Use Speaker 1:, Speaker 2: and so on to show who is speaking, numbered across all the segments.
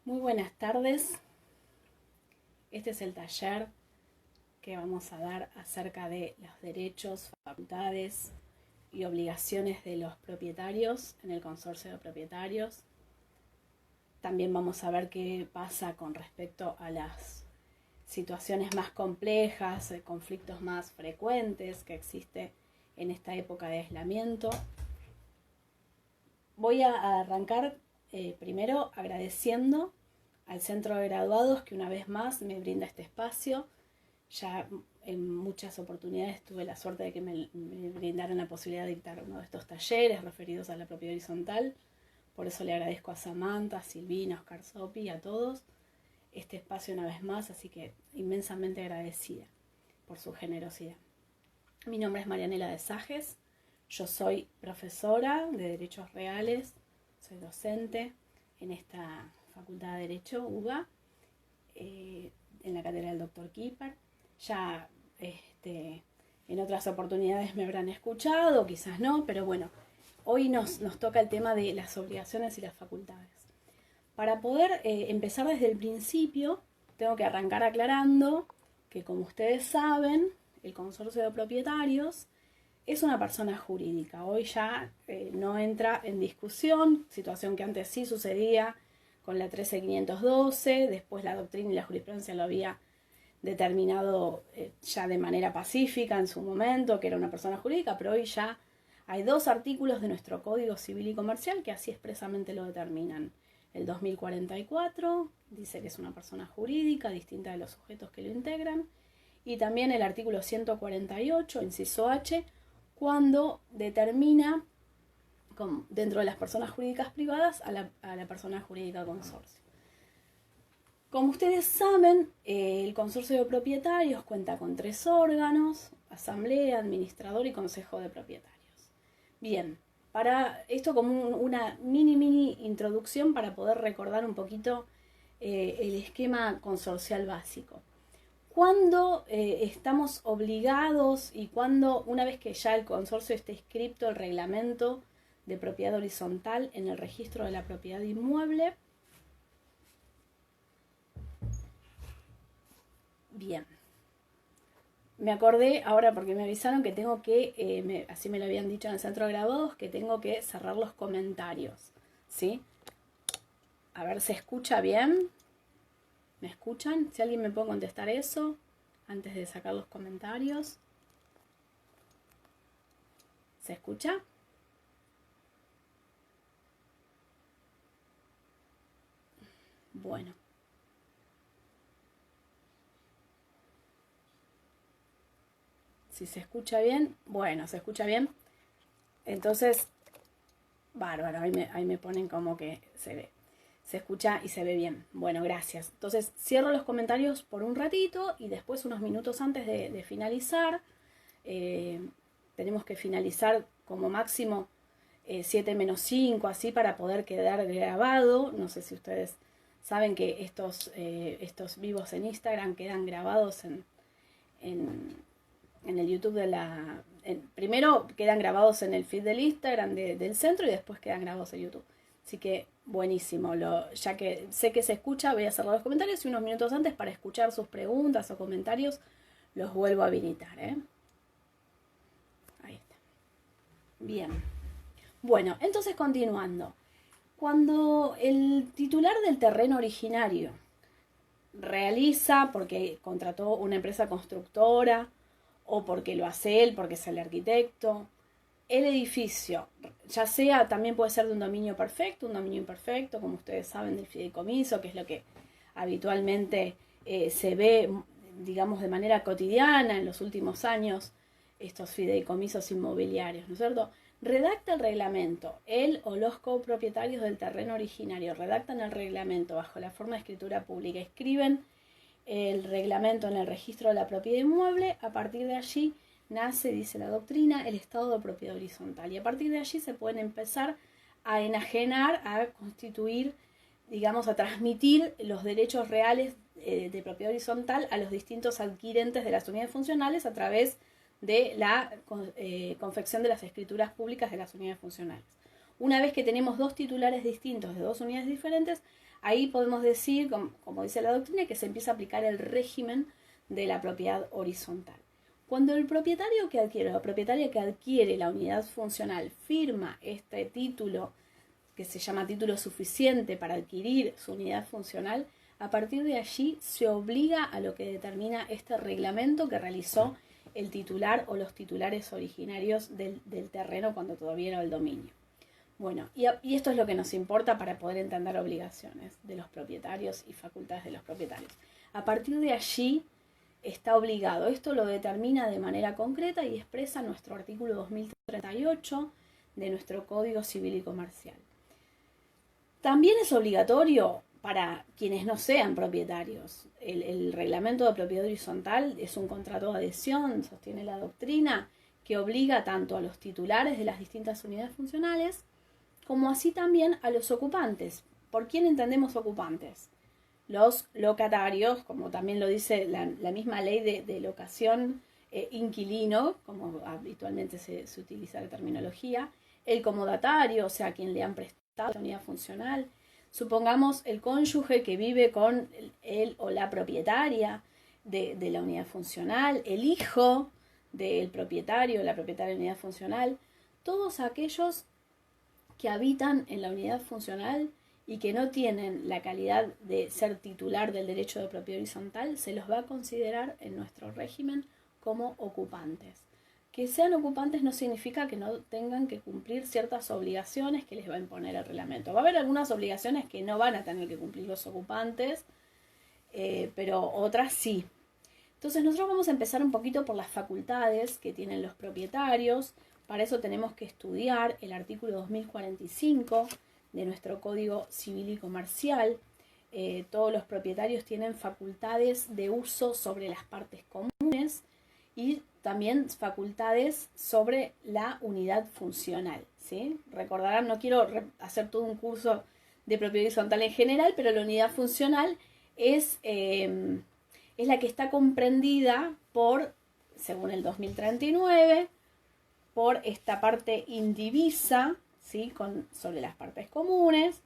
Speaker 1: Muy buenas tardes. Este es el taller que vamos a dar acerca de los derechos, facultades y obligaciones de los propietarios en el consorcio de propietarios. También vamos a ver qué pasa con respecto a las situaciones más complejas, conflictos más frecuentes que existe en esta época de aislamiento. Voy a arrancar primero agradeciendo al Centro de Graduados que una vez más me brinda este espacio. Ya en muchas oportunidades tuve la suerte de que me brindaran la posibilidad de dictar uno de estos talleres referidos a la propiedad horizontal. Por eso le agradezco a Samantha, a Silvina, a Oscar Sopi y a todos este espacio una vez más, así que inmensamente agradecida por su generosidad. Mi nombre es Marianela de Sajes, yo soy profesora de Derechos Reales, soy docente en esta Facultad de Derecho, UBA, en la cátedra del Dr. Kipper. Ya en otras oportunidades me habrán escuchado, quizás no, pero bueno, hoy nos toca el tema de las obligaciones y las facultades. Para poder empezar desde el principio, tengo que arrancar aclarando que, como ustedes saben, el consorcio de propietarios es una persona jurídica. Hoy ya no entra en discusión, situación que antes sí sucedía con la 13512, después la doctrina y la jurisprudencia lo había determinado ya de manera pacífica en su momento, que era una persona jurídica, pero hoy ya hay dos artículos de nuestro Código Civil y Comercial que así expresamente lo determinan. El 2044 dice que es una persona jurídica distinta de los sujetos que lo integran, y también el artículo 148, inciso H, cuando determina dentro de las personas jurídicas privadas a la persona jurídica consorcio. Como ustedes saben, el consorcio de propietarios cuenta con 3 órganos: asamblea, administrador y consejo de propietarios. Bien, para esto como una mini introducción para poder recordar un poquito el esquema consorcial básico. ¿Cuándo estamos obligados y cuándo, una vez que ya el consorcio esté inscripto el reglamento de propiedad horizontal en el registro de la propiedad inmueble? Bien. Me acordé ahora porque me avisaron que tengo que, así me lo habían dicho en el centro de graduados, que tengo que cerrar los comentarios, ¿sí? A ver, ¿se escucha bien? ¿Me escuchan? Si alguien me puede contestar eso antes de sacar los comentarios. ¿Se escucha? Bueno. Si se escucha bien, bueno, se escucha bien. Entonces, bárbaro, ahí me ponen como que se ve. Se escucha y se ve bien. Bueno, gracias. Entonces, cierro los comentarios por un ratito y después, unos minutos antes de finalizar, tenemos que finalizar como máximo 7 menos 5, así para poder quedar grabado. No sé si ustedes saben que estos vivos en Instagram quedan grabados en el YouTube de la... primero quedan grabados en el feed del Instagram del centro y después quedan grabados en YouTube. Así que buenísimo. Ya que sé que se escucha, voy a cerrar los comentarios y unos minutos antes, para escuchar sus preguntas o comentarios, los vuelvo a habilitar. Ahí está. Bien. Bueno, entonces continuando. Cuando el titular del terreno originario realiza, porque contrató una empresa constructora, o porque lo hace él, porque es el arquitecto, el edificio, ya sea, también puede ser de un dominio perfecto, un dominio imperfecto, como ustedes saben, del fideicomiso, que es lo que habitualmente se ve, digamos, de manera cotidiana en los últimos años, estos fideicomisos inmobiliarios, ¿no es cierto? Redacta el reglamento. Él o los copropietarios del terreno originario redactan el reglamento bajo la forma de escritura pública, escriben el reglamento en el registro de la propiedad inmueble. A partir de allí nace, dice la doctrina, el estado de propiedad horizontal, y a partir de allí se pueden empezar a enajenar, a constituir, digamos, a transmitir los derechos reales de propiedad horizontal a los distintos adquirentes de las unidades funcionales a través de la confección de las escrituras públicas de las unidades funcionales. Una vez que tenemos dos titulares distintos de dos unidades diferentes, ahí podemos decir, como dice la doctrina, que se empieza a aplicar el régimen de la propiedad horizontal. Cuando el propietario que adquiere o la propietaria que adquiere la unidad funcional firma este título, que se llama título suficiente para adquirir su unidad funcional, a partir de allí se obliga a lo que determina este reglamento que realizó el titular o los titulares originarios del terreno cuando todavía era el dominio. Bueno, y esto es lo que nos importa para poder entender obligaciones de los propietarios y facultades de los propietarios. A partir de allí está obligado. Esto lo determina de manera concreta y expresa nuestro artículo 2038 de nuestro Código Civil y Comercial. También es obligatorio para quienes no sean propietarios. El reglamento de propiedad horizontal es un contrato de adhesión, sostiene la doctrina, que obliga tanto a los titulares de las distintas unidades funcionales como así también a los ocupantes. ¿Por quién entendemos ocupantes? Los locatarios, como también lo dice la misma ley de locación, inquilino, como habitualmente se utiliza la terminología, el comodatario, o sea, quien le han prestado la unidad funcional. Supongamos el cónyuge que vive con él o la propietaria de la unidad funcional, el hijo del propietario o la propietaria de la unidad funcional, todos aquellos que habitan en la unidad funcional y que no tienen la calidad de ser titular del derecho de propiedad horizontal, se los va a considerar en nuestro régimen como ocupantes. Que sean ocupantes no significa que no tengan que cumplir ciertas obligaciones que les va a imponer el reglamento. Va a haber algunas obligaciones que no van a tener que cumplir los ocupantes, pero otras sí. Entonces nosotros vamos a empezar un poquito por las facultades que tienen los propietarios. Para eso tenemos que estudiar el artículo 2045 de nuestro Código Civil y Comercial. Todos los propietarios tienen facultades de uso sobre las partes comunes y también facultades sobre la unidad funcional, ¿sí? Recordarán, no quiero hacer todo un curso de propiedad horizontal en general, pero la unidad funcional es la que está comprendida por, según el 2039, por esta parte indivisa, ¿sí? Sobre las partes comunes,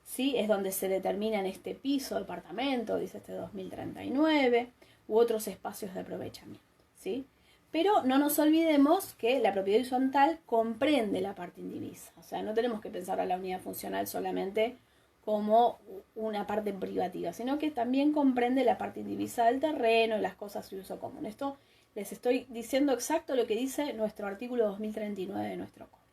Speaker 1: ¿sí? Es donde se determinan este piso, departamento, dice este 2039, u otros espacios de aprovechamiento, ¿sí? Pero no nos olvidemos que la propiedad horizontal comprende la parte indivisa. O sea, no tenemos que pensar a la unidad funcional solamente como una parte privativa, sino que también comprende la parte indivisa del terreno y las cosas de uso común. Esto les estoy diciendo exacto lo que dice nuestro artículo 2039 de nuestro código.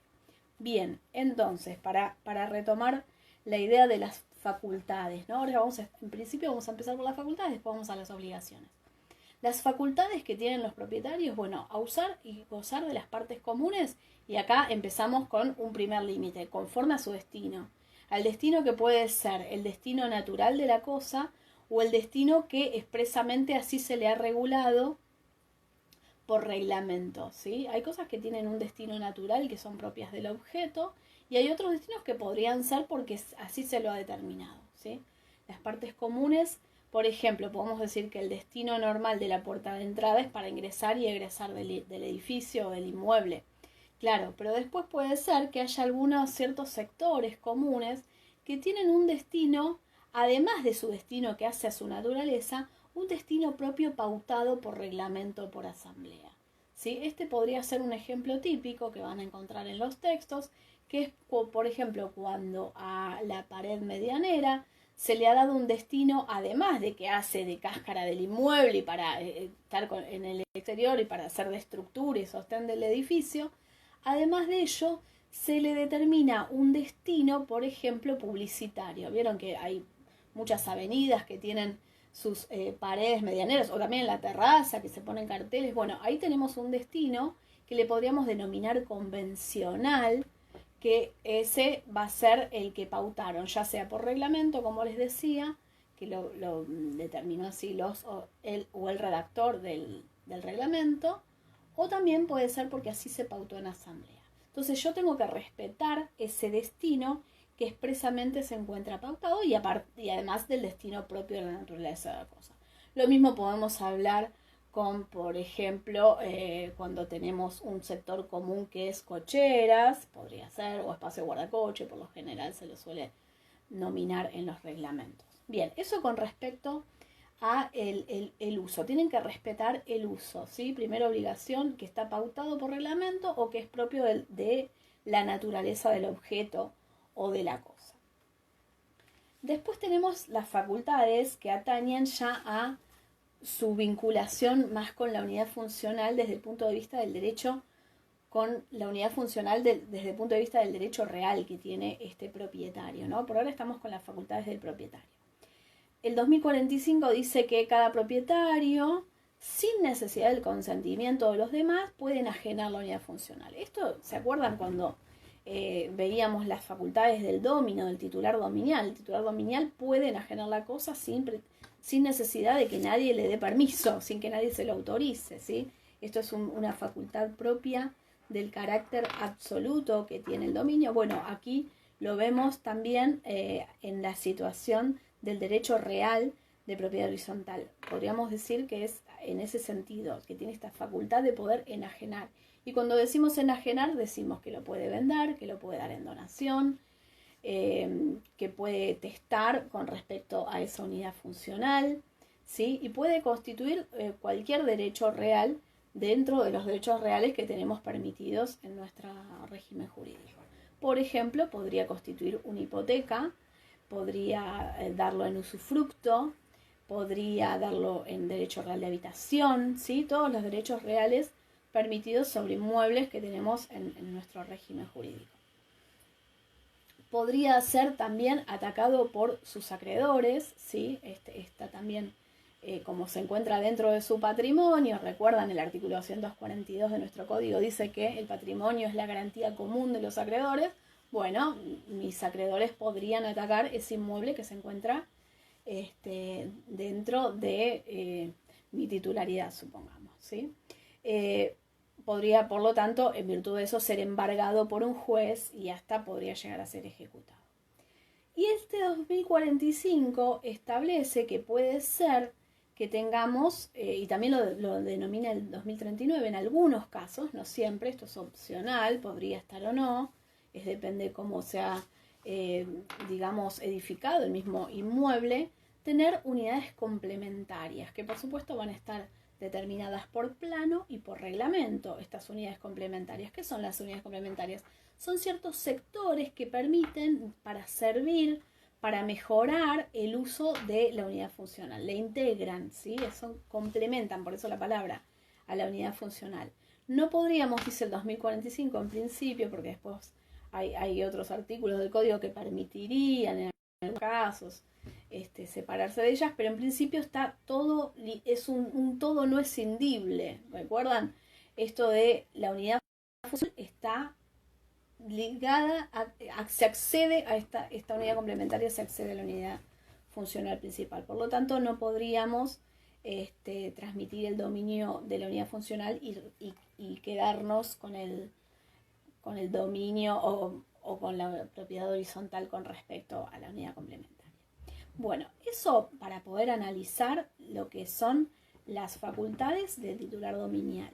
Speaker 1: Bien, entonces, para retomar la idea de las facultades, ¿no? Ahora en principio vamos a empezar por las facultades, después vamos a las obligaciones. Las facultades que tienen los propietarios, bueno, a usar y gozar de las partes comunes, y acá empezamos con un primer límite, conforme a su destino. Al destino que puede ser el destino natural de la cosa o el destino que expresamente así se le ha regulado por reglamento, ¿sí? Hay cosas que tienen un destino natural que son propias del objeto y hay otros destinos que podrían ser porque así se lo ha determinado, ¿sí? Las partes comunes, por ejemplo, podemos decir que el destino normal de la puerta de entrada es para ingresar y egresar del edificio o del inmueble. Claro, pero después puede ser que haya algunos ciertos sectores comunes que tienen un destino, además de su destino que hace a su naturaleza, un destino propio pautado por reglamento o por asamblea, ¿sí? Este podría ser un ejemplo típico que van a encontrar en los textos, que es, por ejemplo, cuando a la pared medianera se le ha dado un destino, además de que hace de cáscara del inmueble y para estar en el exterior y para hacer de estructura y sostén del edificio, además de ello, se le determina un destino, por ejemplo, publicitario. Vieron que hay muchas avenidas que tienen sus paredes medianeras, o también en la terraza que se ponen carteles. Bueno, ahí tenemos un destino que le podríamos denominar convencional, que ese va a ser el que pautaron, ya sea por reglamento, como les decía, que lo determinó así el redactor del reglamento, o también puede ser porque así se pautó en asamblea. Entonces yo tengo que respetar ese destino que expresamente se encuentra pautado y además del destino propio de la naturaleza de la cosa. Lo mismo podemos hablar con, por ejemplo, cuando tenemos un sector común que es cocheras, podría ser, o espacio guardacoche, por lo general se lo suele nominar en los reglamentos. Bien, eso con respecto a el uso. Tienen que respetar el uso, ¿sí? Primera obligación, que está pautado por reglamento o que es propio de la naturaleza del objeto o de la cosa. Después tenemos las facultades que atañen ya a su vinculación más con la unidad funcional desde el punto de vista del derecho, con la unidad funcional desde el punto de vista del derecho real que tiene este propietario, ¿no? Por ahora estamos con las facultades del propietario. El 2045 dice que cada propietario, sin necesidad del consentimiento de los demás, puede enajenar la unidad funcional. Esto, ¿se acuerdan cuando veíamos las facultades del domino, del titular dominial? El titular dominial puede enajenar la cosa sin necesidad de que nadie le dé permiso, sin que nadie se lo autorice, ¿sí? Esto es una facultad propia del carácter absoluto que tiene el dominio. Bueno, aquí lo vemos también en la situación del derecho real de propiedad horizontal. Podríamos decir que es en ese sentido, que tiene esta facultad de poder enajenar. Y cuando decimos enajenar, decimos que lo puede vender, que lo puede dar en donación, que puede testar con respecto a esa unidad funcional, ¿sí? Y puede constituir cualquier derecho real dentro de los derechos reales que tenemos permitidos en nuestro régimen jurídico. Por ejemplo, podría constituir una hipoteca, podría darlo en usufructo, podría darlo en derecho real de habitación, ¿sí? Todos los derechos reales permitidos sobre inmuebles que tenemos en nuestro régimen jurídico. Podría ser también atacado por sus acreedores, ¿sí? Está también, como se encuentra dentro de su patrimonio, recuerdan el artículo 242 de nuestro código, dice que el patrimonio es la garantía común de los acreedores. Bueno, mis acreedores podrían atacar ese inmueble que se encuentra dentro de mi titularidad, supongamos, ¿sí? Podría, por lo tanto, en virtud de eso, ser embargado por un juez y hasta podría llegar a ser ejecutado. Y este 2045 establece que puede ser que tengamos, y también lo denomina el 2039 en algunos casos, no siempre, esto es opcional, podría estar o no, depende de cómo sea, digamos, edificado el mismo inmueble, tener unidades complementarias, que por supuesto van a estar determinadas por plano y por reglamento. Estas unidades complementarias, ¿qué son las unidades complementarias? Son ciertos sectores que permiten para servir, para mejorar el uso de la unidad funcional. Le integran, ¿sí? Eso complementan, por eso la palabra, a la unidad funcional. No podríamos, dice el 2045 en principio, porque después hay otros artículos del código que permitirían en algunos casos separarse de ellas, pero en principio está todo, es un todo no escindible. ¿Recuerdan? Esto de la unidad funcional está ligada, se accede a esta unidad complementaria, se accede a la unidad funcional principal. Por lo tanto, no podríamos transmitir el dominio de la unidad funcional y quedarnos con el dominio o con la propiedad horizontal con respecto a la unidad complementaria. Bueno, eso para poder analizar lo que son las facultades del titular dominial.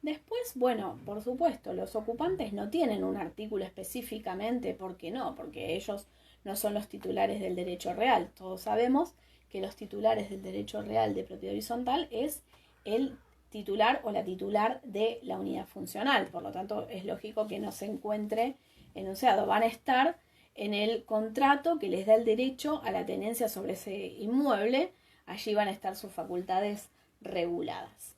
Speaker 1: Después, bueno, por supuesto, los ocupantes no tienen un artículo específicamente, ¿por qué no? Porque ellos no son los titulares del derecho real. Todos sabemos que los titulares del derecho real de propiedad horizontal es el titular o la titular de la unidad funcional. Por lo tanto, es lógico que no se encuentre enunciado. Van a estar en el contrato que les da el derecho a la tenencia sobre ese inmueble. Allí van a estar sus facultades reguladas.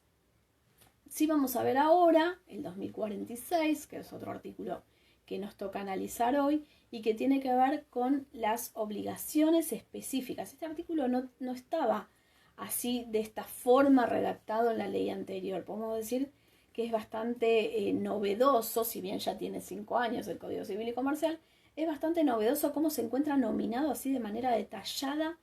Speaker 1: Sí, vamos a ver ahora el 2046, que es otro artículo que nos toca analizar hoy y que tiene que ver con las obligaciones específicas. Este artículo no estaba así, de esta forma, redactado en la ley anterior. Podemos decir que es bastante novedoso, si bien ya tiene 5 años el Código Civil y Comercial, es bastante novedoso cómo se encuentra nominado así de manera detallada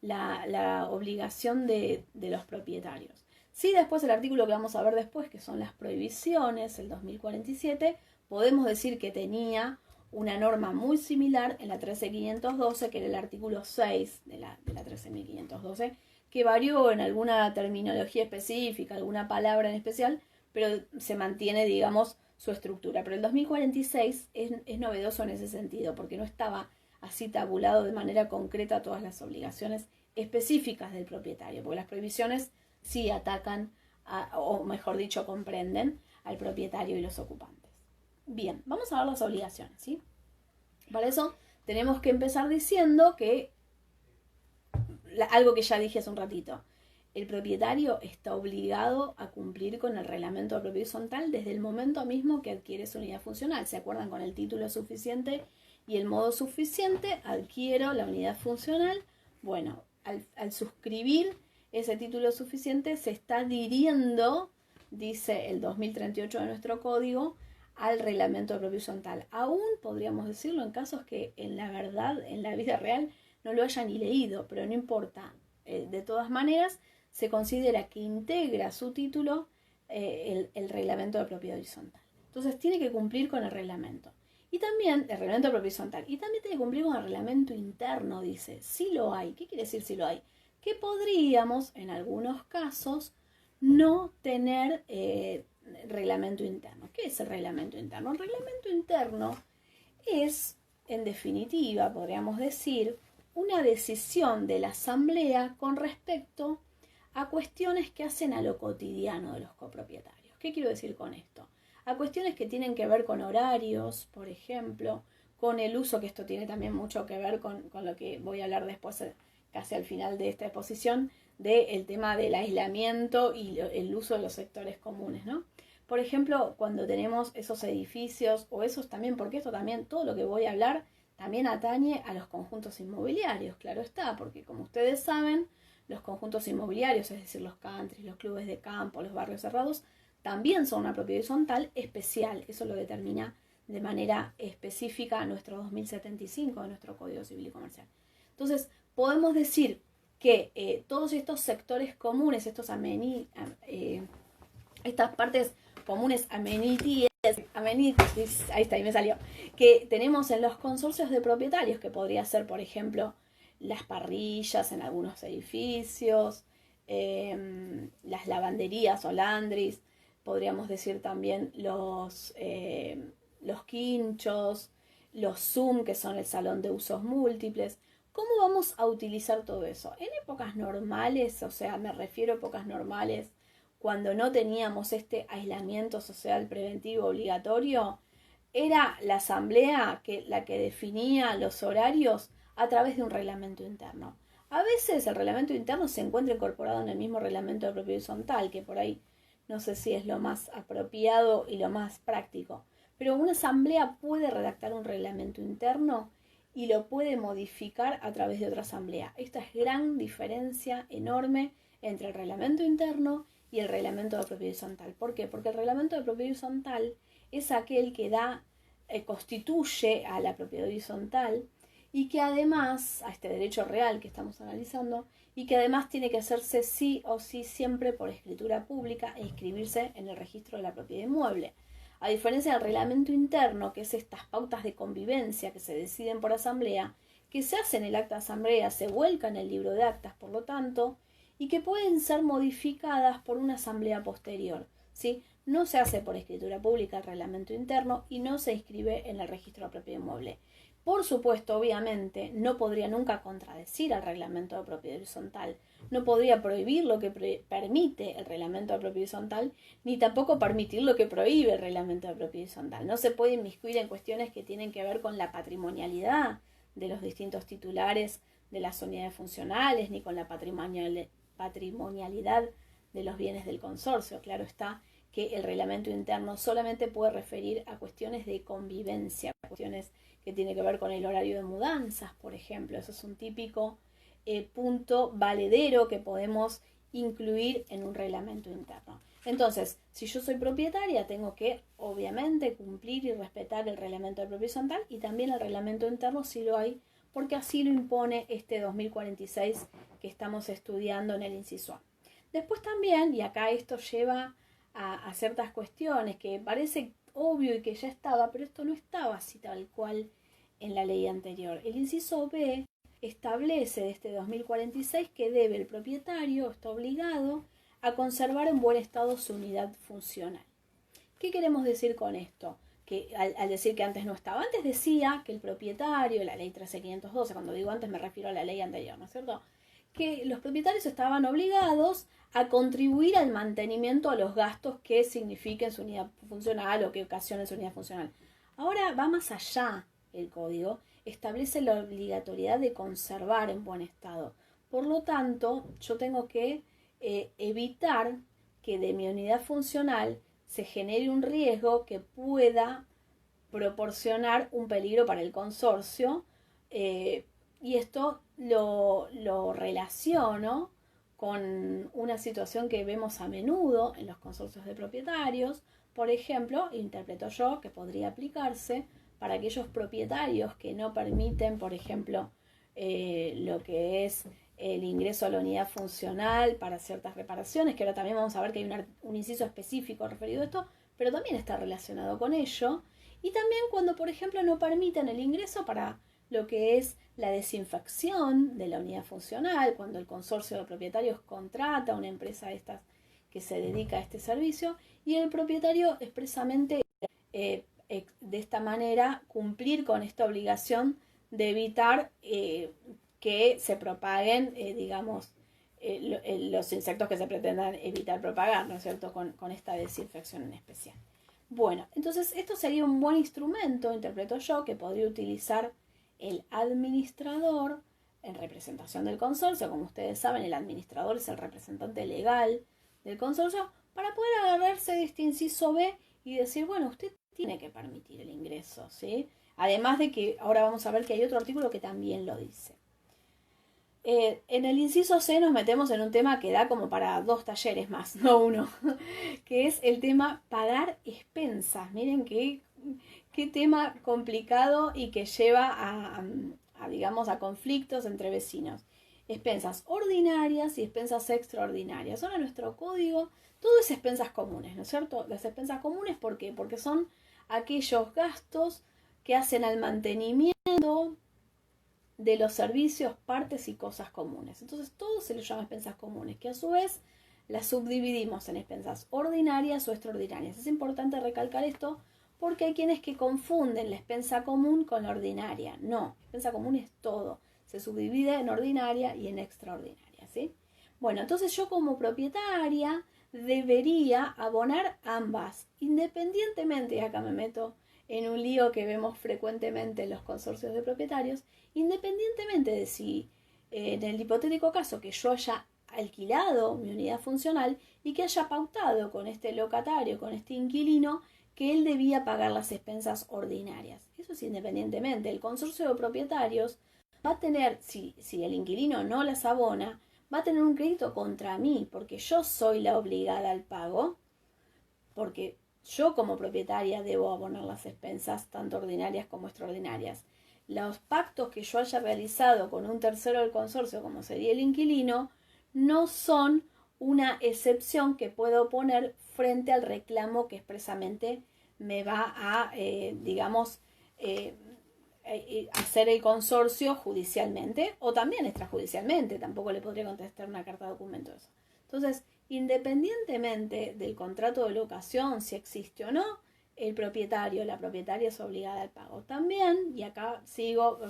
Speaker 1: la obligación de los propietarios. Sí, después el artículo que vamos a ver después, que son las prohibiciones, el 2047, podemos decir que tenía una norma muy similar en la 13.512, que era el artículo 6 de la 13.512, que varió en alguna terminología específica, alguna palabra en especial, pero se mantiene, digamos, su estructura. Pero el 2046 es novedoso en ese sentido, porque no estaba así tabulado de manera concreta todas las obligaciones específicas del propietario, porque las prohibiciones sí atacan, o mejor dicho, comprenden al propietario y los ocupantes. Bien, vamos a ver las obligaciones, ¿sí? Para eso tenemos que empezar diciendo que, algo que ya dije hace un ratito, el propietario está obligado a cumplir con el reglamento de propiedad horizontal desde el momento mismo que adquiere su unidad funcional. ¿Se acuerdan? Con el título suficiente y el modo suficiente adquiero la unidad funcional. Bueno, al suscribir ese título suficiente se está adhiriendo, dice el 2038 de nuestro código, al reglamento de propiedad horizontal. Aún podríamos decirlo en casos que en la verdad, en la vida real, no lo haya ni leído, pero no importa. De todas maneras, se considera que integra su título el reglamento de propiedad horizontal. Entonces tiene que cumplir con el reglamento. Y también el reglamento de propiedad horizontal. Y también tiene que cumplir con el reglamento interno, dice. Sí lo hay. ¿Qué quiere decir si lo hay? Que podríamos, en algunos casos, no tener reglamento interno. ¿Qué es el reglamento interno? El reglamento interno es, en definitiva, podríamos decir, una decisión de la asamblea con respecto a cuestiones que hacen a lo cotidiano de los copropietarios. ¿Qué quiero decir con esto? A cuestiones que tienen que ver con horarios, por ejemplo, con el uso, que esto tiene también mucho que ver con lo que voy a hablar después, casi al final de esta exposición, del tema del aislamiento y el uso de los sectores comunes, ¿no? Por ejemplo, cuando tenemos esos edificios, o esos también, porque esto también, todo lo que voy a hablar, también atañe a los conjuntos inmobiliarios, claro está, porque como ustedes saben, los conjuntos inmobiliarios, es decir, los countries, los clubes de campo, los barrios cerrados, también son una propiedad horizontal especial. Eso lo determina de manera específica nuestro 2075 de nuestro Código Civil y Comercial. Entonces, podemos decir que todos estos sectores comunes, estas partes comunes, amenities, ahí está, ahí me salió, que tenemos en los consorcios de propietarios, que podría ser, por ejemplo, las parrillas en algunos edificios, las lavanderías o laundries, podríamos decir también los quinchos, los Zoom, que son el salón de usos múltiples. ¿Cómo vamos a utilizar todo eso? En épocas normales, o sea, me refiero a épocas normales, cuando no teníamos este aislamiento social preventivo obligatorio, era la asamblea la que definía los horarios a través de un reglamento interno. A veces el reglamento interno se encuentra incorporado en el mismo reglamento de propiedad horizontal, que por ahí no sé si es lo más apropiado y lo más práctico. Pero una asamblea puede redactar un reglamento interno y lo puede modificar a través de otra asamblea. Esta es gran diferencia enorme entre el reglamento interno y el reglamento de propiedad horizontal. ¿Por qué? Porque el reglamento de propiedad horizontal es aquel que constituye a la propiedad horizontal y que además, a este derecho real que estamos analizando, y que además tiene que hacerse sí o sí siempre por escritura pública e inscribirse en el registro de la propiedad inmueble. A diferencia del reglamento interno, que es estas pautas de convivencia que se deciden por asamblea, que se hacen en el acta de asamblea, se vuelcan en el libro de actas, por lo tanto, y que pueden ser modificadas por una asamblea posterior, ¿sí? No se hace por escritura pública el reglamento interno y no se inscribe en el registro de propiedad inmueble. Por supuesto, obviamente, no podría nunca contradecir al reglamento de propiedad horizontal, no podría prohibir lo que permite el reglamento de propiedad horizontal, ni tampoco permitir lo que prohíbe el reglamento de propiedad horizontal. No se puede inmiscuir en cuestiones que tienen que ver con la patrimonialidad de los distintos titulares de las unidades funcionales, ni con la patrimonialidad de los bienes del consorcio. Claro está que el reglamento interno solamente puede referir a cuestiones de convivencia, cuestiones que tienen que ver con el horario de mudanzas, por ejemplo. Eso es un típico punto valedero que podemos incluir en un reglamento interno. Entonces, si yo soy propietaria, tengo que, obviamente, cumplir y respetar el reglamento de propiedad horizontal y también el reglamento interno si lo hay, porque así lo impone este 2046 que estamos estudiando en el inciso A. Después también, y acá esto lleva a ciertas cuestiones que parece obvio y que ya estaba, pero esto no estaba así tal cual en la ley anterior. El inciso B establece desde 2046 que debe el propietario, está obligado a conservar en buen estado su unidad funcional. ¿Qué queremos decir con esto? Que al decir que antes no estaba, antes decía que el propietario, la ley 13512, cuando digo antes me refiero a la ley anterior, ¿no es cierto?, que los propietarios estaban obligados a contribuir al mantenimiento a los gastos que signifiquen su unidad funcional o que ocasionen su unidad funcional. Ahora va más allá el código, establece la obligatoriedad de conservar en buen estado. Por lo tanto, yo tengo que evitar que de mi unidad funcional se genere un riesgo que pueda proporcionar un peligro para el consorcio, y esto lo relaciono con una situación que vemos a menudo en los consorcios de propietarios. Por ejemplo, interpreto yo que podría aplicarse para aquellos propietarios que no permiten, por ejemplo, lo que es el ingreso a la unidad funcional para ciertas reparaciones, que ahora también vamos a ver que hay un inciso específico referido a esto, pero también está relacionado con ello. Y también cuando, por ejemplo, no permiten el ingreso para lo que es la desinfección de la unidad funcional, cuando el consorcio de propietarios contrata a una empresa de estas que se dedica a este servicio y el propietario expresamente de esta manera cumplir con esta obligación de evitar que se propaguen, los insectos que se pretendan evitar propagar, ¿no es cierto?, con esta desinfección en especial. Bueno, entonces esto sería un buen instrumento, interpreto yo, que podría utilizar el administrador en representación del consorcio. Como ustedes saben, el administrador es el representante legal del consorcio, para poder agarrarse de este inciso B y decir, bueno, usted tiene que permitir el ingreso, ¿sí? Además de que ahora vamos a ver que hay otro artículo que también lo dice. En el inciso C nos metemos en un tema que da como para 2 talleres más, no uno, que es el tema pagar expensas. Miren qué tema complicado y que lleva a conflictos entre vecinos. Expensas ordinarias y expensas extraordinarias. Ahora nuestro código, todo es expensas comunes, ¿no es cierto? Las expensas comunes, ¿por qué? Porque son aquellos gastos que hacen al mantenimiento de los servicios, partes y cosas comunes. Entonces todo se le llama expensas comunes, que a su vez las subdividimos en expensas ordinarias o extraordinarias. Es importante recalcar esto porque hay quienes que confunden la expensa común con la ordinaria. No, expensa común es todo. Se subdivide en ordinaria y en extraordinaria, ¿sí? Bueno, entonces yo como propietaria debería abonar ambas, independientemente, y acá me meto en un lío que vemos frecuentemente en los consorcios de propietarios, independientemente de si en el hipotético caso que yo haya alquilado mi unidad funcional y que haya pautado con este locatario, con este inquilino, que él debía pagar las expensas ordinarias. Eso es independientemente. El consorcio de propietarios va a tener, si el inquilino no las abona, va a tener un crédito contra mí, porque yo soy la obligada al pago, porque yo como propietaria debo abonar las expensas tanto ordinarias como extraordinarias. Los pactos que yo haya realizado con un tercero del consorcio, como sería el inquilino, no son una excepción que puedo poner frente al reclamo que expresamente me va a, hacer el consorcio judicialmente o también extrajudicialmente. Tampoco le podría contestar una carta de documento de eso. Entonces, independientemente del contrato de locación, si existe o no, el propietario, la propietaria es obligada al pago también. Y acá sigo,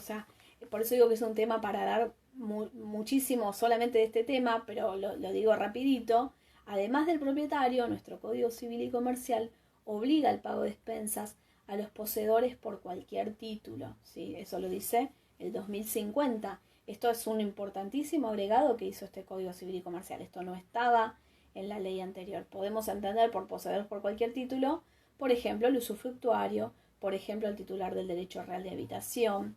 Speaker 1: por eso digo que es un tema para dar muchísimo solamente de este tema, pero lo digo rapidito. Además del propietario, nuestro Código Civil y Comercial obliga al pago de expensas a los poseedores por cualquier título, ¿sí? Eso lo dice el 2050. Esto es un importantísimo agregado que hizo este Código Civil y Comercial. Esto no estaba en la ley anterior. Podemos entender por poseedores por cualquier título, por ejemplo, el usufructuario, por ejemplo, el titular del derecho real de habitación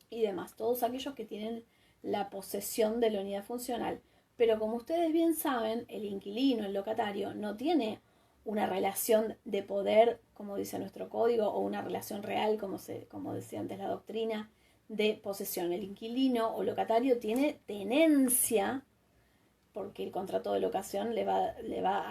Speaker 1: y demás. Todos aquellos que tienen la posesión de la unidad funcional. Pero como ustedes bien saben, el inquilino, el locatario, no tiene una relación de poder, como dice nuestro código, o una relación real, como decía antes la doctrina, de posesión. El inquilino o locatario tiene tenencia, porque el contrato de locación le va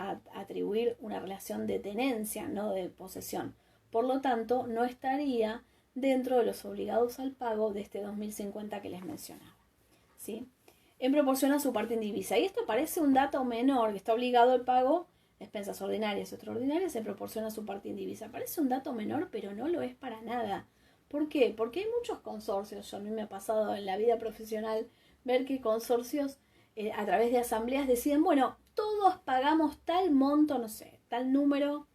Speaker 1: a atribuir una relación de tenencia, no de posesión. Por lo tanto, no estaría dentro de los obligados al pago de este 2050 que les mencionaba. ¿sí? En proporción a su parte indivisa. Y esto parece un dato menor, que está obligado al pago de expensas ordinarias y extraordinarias en proporción a su parte indivisa. Parece un dato menor, pero no lo es para nada. ¿Por qué? Porque hay muchos consorcios. A mí me ha pasado en la vida profesional ver que consorcios a través de asambleas deciden, bueno, todos pagamos tal monto, no sé, tal número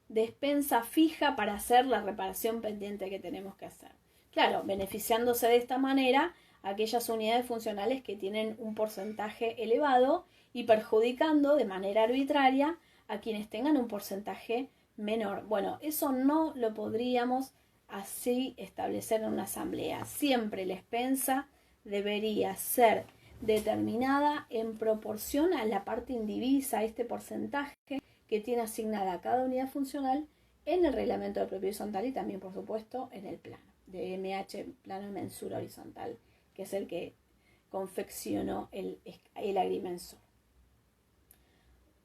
Speaker 1: de expensa fija para hacer la reparación pendiente que tenemos que hacer. Claro, beneficiándose de esta manera aquellas unidades funcionales que tienen un porcentaje elevado y perjudicando de manera arbitraria a quienes tengan un porcentaje menor. Bueno, eso no lo podríamos así establecer en una asamblea. Siempre la expensa debería ser determinada en proporción a la parte indivisa, a este porcentaje que tiene asignada cada unidad funcional en el reglamento de propiedad horizontal y también, por supuesto, en el plano de MH, plano de mensura horizontal, que es el que confeccionó el agrimensor.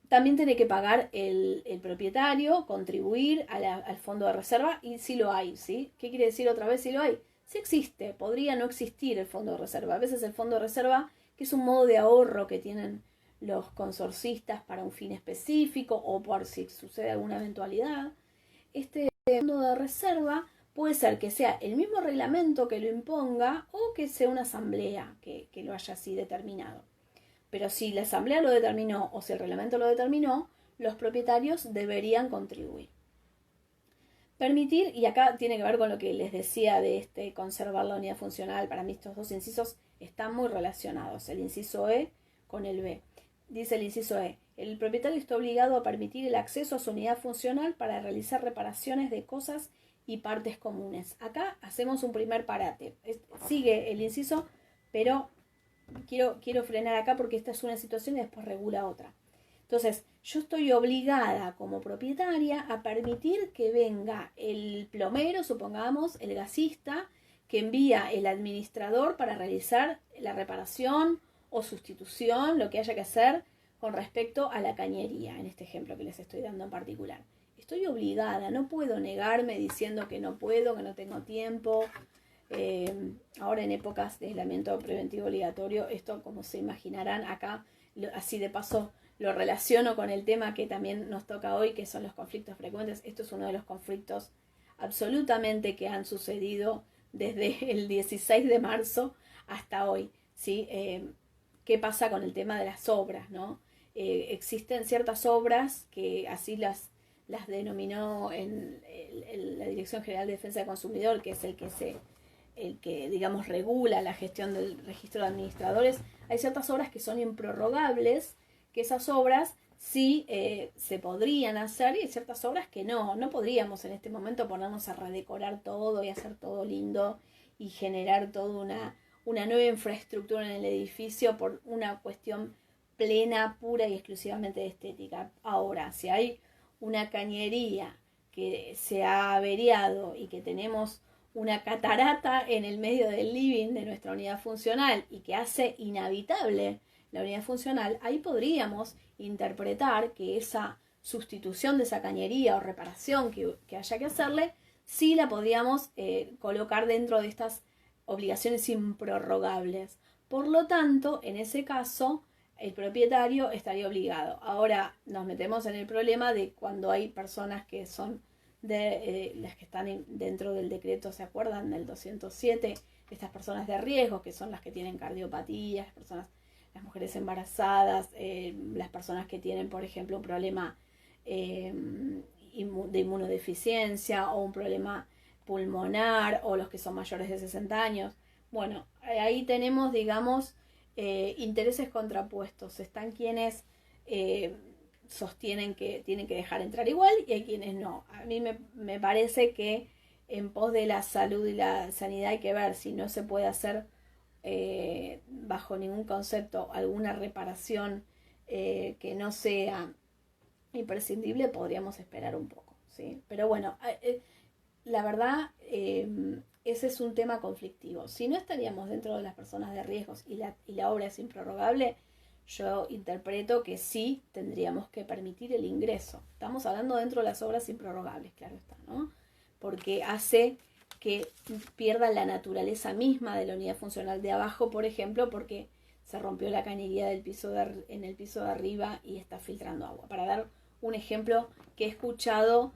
Speaker 1: También tiene que pagar el propietario, contribuir al fondo de reserva, y si lo hay, ¿sí? ¿Qué quiere decir otra vez si lo hay? Si existe, podría no existir el fondo de reserva. A veces el fondo de reserva, que es un modo de ahorro que tienen los consorcistas para un fin específico o por si sucede alguna eventualidad, este fondo de reserva puede ser que sea el mismo reglamento que lo imponga o que sea una asamblea que lo haya así determinado. Pero si la asamblea lo determinó o si el reglamento lo determinó, los propietarios deberían contribuir. Permitir, y acá tiene que ver con lo que les decía de conservar la unidad funcional, para mí estos dos incisos están muy relacionados, el inciso E con el B. Dice el inciso E, el propietario está obligado a permitir el acceso a su unidad funcional para realizar reparaciones de cosas y partes comunes. Acá hacemos un primer parate. Sigue el inciso, pero quiero frenar acá porque esta es una situación y después regula otra. Entonces, yo estoy obligada como propietaria a permitir que venga el plomero, supongamos, el gasista, que envía el administrador para realizar la reparación o sustitución, lo que haya que hacer con respecto a la cañería, en este ejemplo que les estoy dando en particular. Estoy obligada, no puedo negarme diciendo que no puedo, que no tengo tiempo. Ahora en épocas de aislamiento preventivo obligatorio, esto, como se imaginarán, acá así de paso lo relaciono con el tema que también nos toca hoy, que son los conflictos frecuentes. Esto es uno de los conflictos absolutamente que han sucedido desde el 16 de marzo hasta hoy, ¿sí? ¿Qué pasa con el tema de las obras, ¿no? Existen ciertas obras que así las denominó en la Dirección General de Defensa del Consumidor, que es el que digamos regula la gestión del registro de administradores. Hay ciertas obras que son improrrogables, que esas obras sí se podrían hacer, y hay ciertas obras que no podríamos en este momento ponernos a redecorar todo y hacer todo lindo y generar toda una nueva infraestructura en el edificio por una cuestión plena, pura y exclusivamente de estética. Ahora, si hay una cañería que se ha averiado y que tenemos una catarata en el medio del living de nuestra unidad funcional y que hace inhabitable la unidad funcional, ahí podríamos interpretar que esa sustitución de esa cañería o reparación que haya que hacerle, sí la podríamos colocar dentro de estas obligaciones improrrogables. Por lo tanto, en ese caso, el propietario estaría obligado. Ahora nos metemos en el problema de cuando hay personas que son de las que están dentro del decreto, ¿se acuerdan? Del 207, estas personas de riesgo, que son las que tienen cardiopatías, las mujeres embarazadas, las personas que tienen, por ejemplo, un problema de inmunodeficiencia o un problema pulmonar, o los que son mayores de 60 años. Bueno, ahí tenemos, digamos, intereses contrapuestos. Están quienes sostienen que tienen que dejar entrar igual y hay quienes no. A mí me parece que en pos de la salud y la sanidad hay que ver si no se puede hacer bajo ningún concepto alguna reparación que no sea imprescindible. Podríamos esperar un poco, ¿sí? Pero bueno, la verdad ese es un tema conflictivo. Si no estaríamos dentro de las personas de riesgos y la obra es improrrogable, yo interpreto que sí tendríamos que permitir el ingreso. Estamos hablando dentro de las obras improrrogables, claro está, ¿no? Porque hace que pierda la naturaleza misma de la unidad funcional de abajo, por ejemplo, porque se rompió la cañería en el piso de arriba y está filtrando agua. Para dar un ejemplo que he escuchado,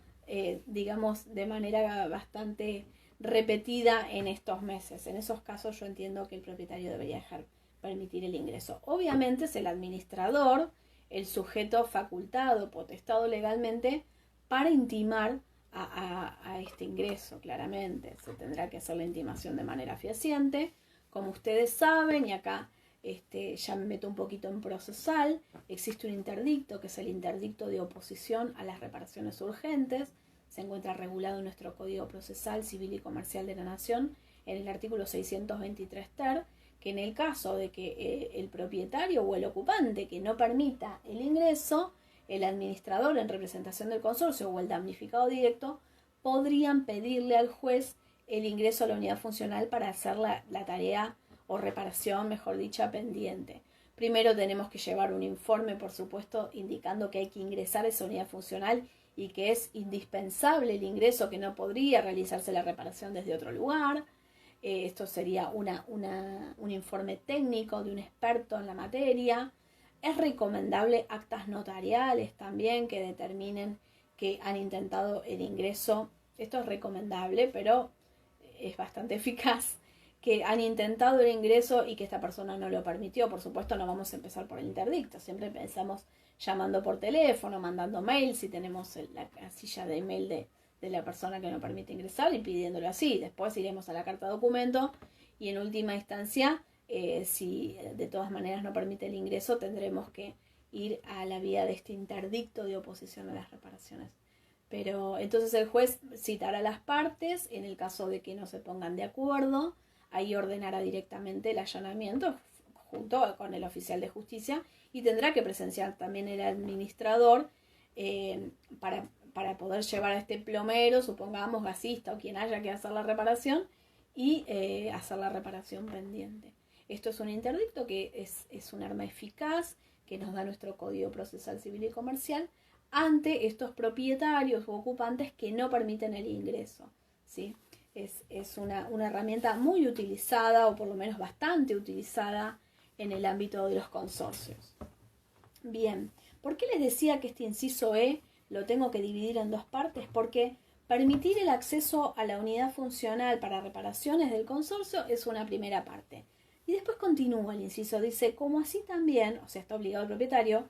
Speaker 1: digamos, de manera bastante repetida en estos meses. En esos casos yo entiendo que el propietario debería permitir el ingreso. Obviamente es el administrador, el sujeto facultado, potestado legalmente para intimar a este ingreso, claramente. Se tendrá que hacer la intimación de manera fehaciente. Como ustedes saben, y acá ya me meto un poquito en procesal, existe un interdicto, que es el interdicto de oposición a las reparaciones urgentes. Se encuentra regulado en nuestro Código Procesal Civil y Comercial de la Nación, en el artículo 623 ter, que en el caso de que el propietario o el ocupante que no permita el ingreso, el administrador en representación del consorcio o el damnificado directo podrían pedirle al juez el ingreso a la unidad funcional para hacer la tarea o reparación, mejor dicha, pendiente. Primero tenemos que llevar un informe, por supuesto, indicando que hay que ingresar a esa unidad funcional y que es indispensable el ingreso, que no podría realizarse la reparación desde otro lugar. Esto sería un informe técnico de un experto en la materia. Es recomendable actas notariales también que determinen que han intentado el ingreso. Esto es recomendable, pero es bastante eficaz, que han intentado el ingreso y que esta persona no lo permitió. Por supuesto, no vamos a empezar por el interdicto. Siempre pensamos llamando por teléfono, mandando mail, si tenemos la casilla de email de la persona que no permite ingresar, y pidiéndolo así. Después iremos a la carta de documento y en última instancia, si de todas maneras no permite el ingreso, tendremos que ir a la vía de este interdicto de oposición a las reparaciones. Pero entonces el juez citará a las partes, en el caso de que no se pongan de acuerdo, ahí ordenará directamente el allanamiento junto con el oficial de justicia, y tendrá que presenciar también el administrador para poder llevar a este plomero, supongamos gasista o quien haya que hacer la reparación, y hacer la reparación pendiente. Esto es un interdicto que es un arma eficaz que nos da nuestro Código Procesal Civil y Comercial ante estos propietarios u ocupantes que no permiten el ingreso, ¿sí? Es una herramienta muy utilizada, o por lo menos bastante utilizada, en el ámbito de los consorcios. Bien, ¿por qué les decía que este inciso E lo tengo que dividir en dos partes? Porque permitir el acceso a la unidad funcional para reparaciones del consorcio es una primera parte. Y después continúa el inciso, dice, como así también, o sea, está obligado el propietario,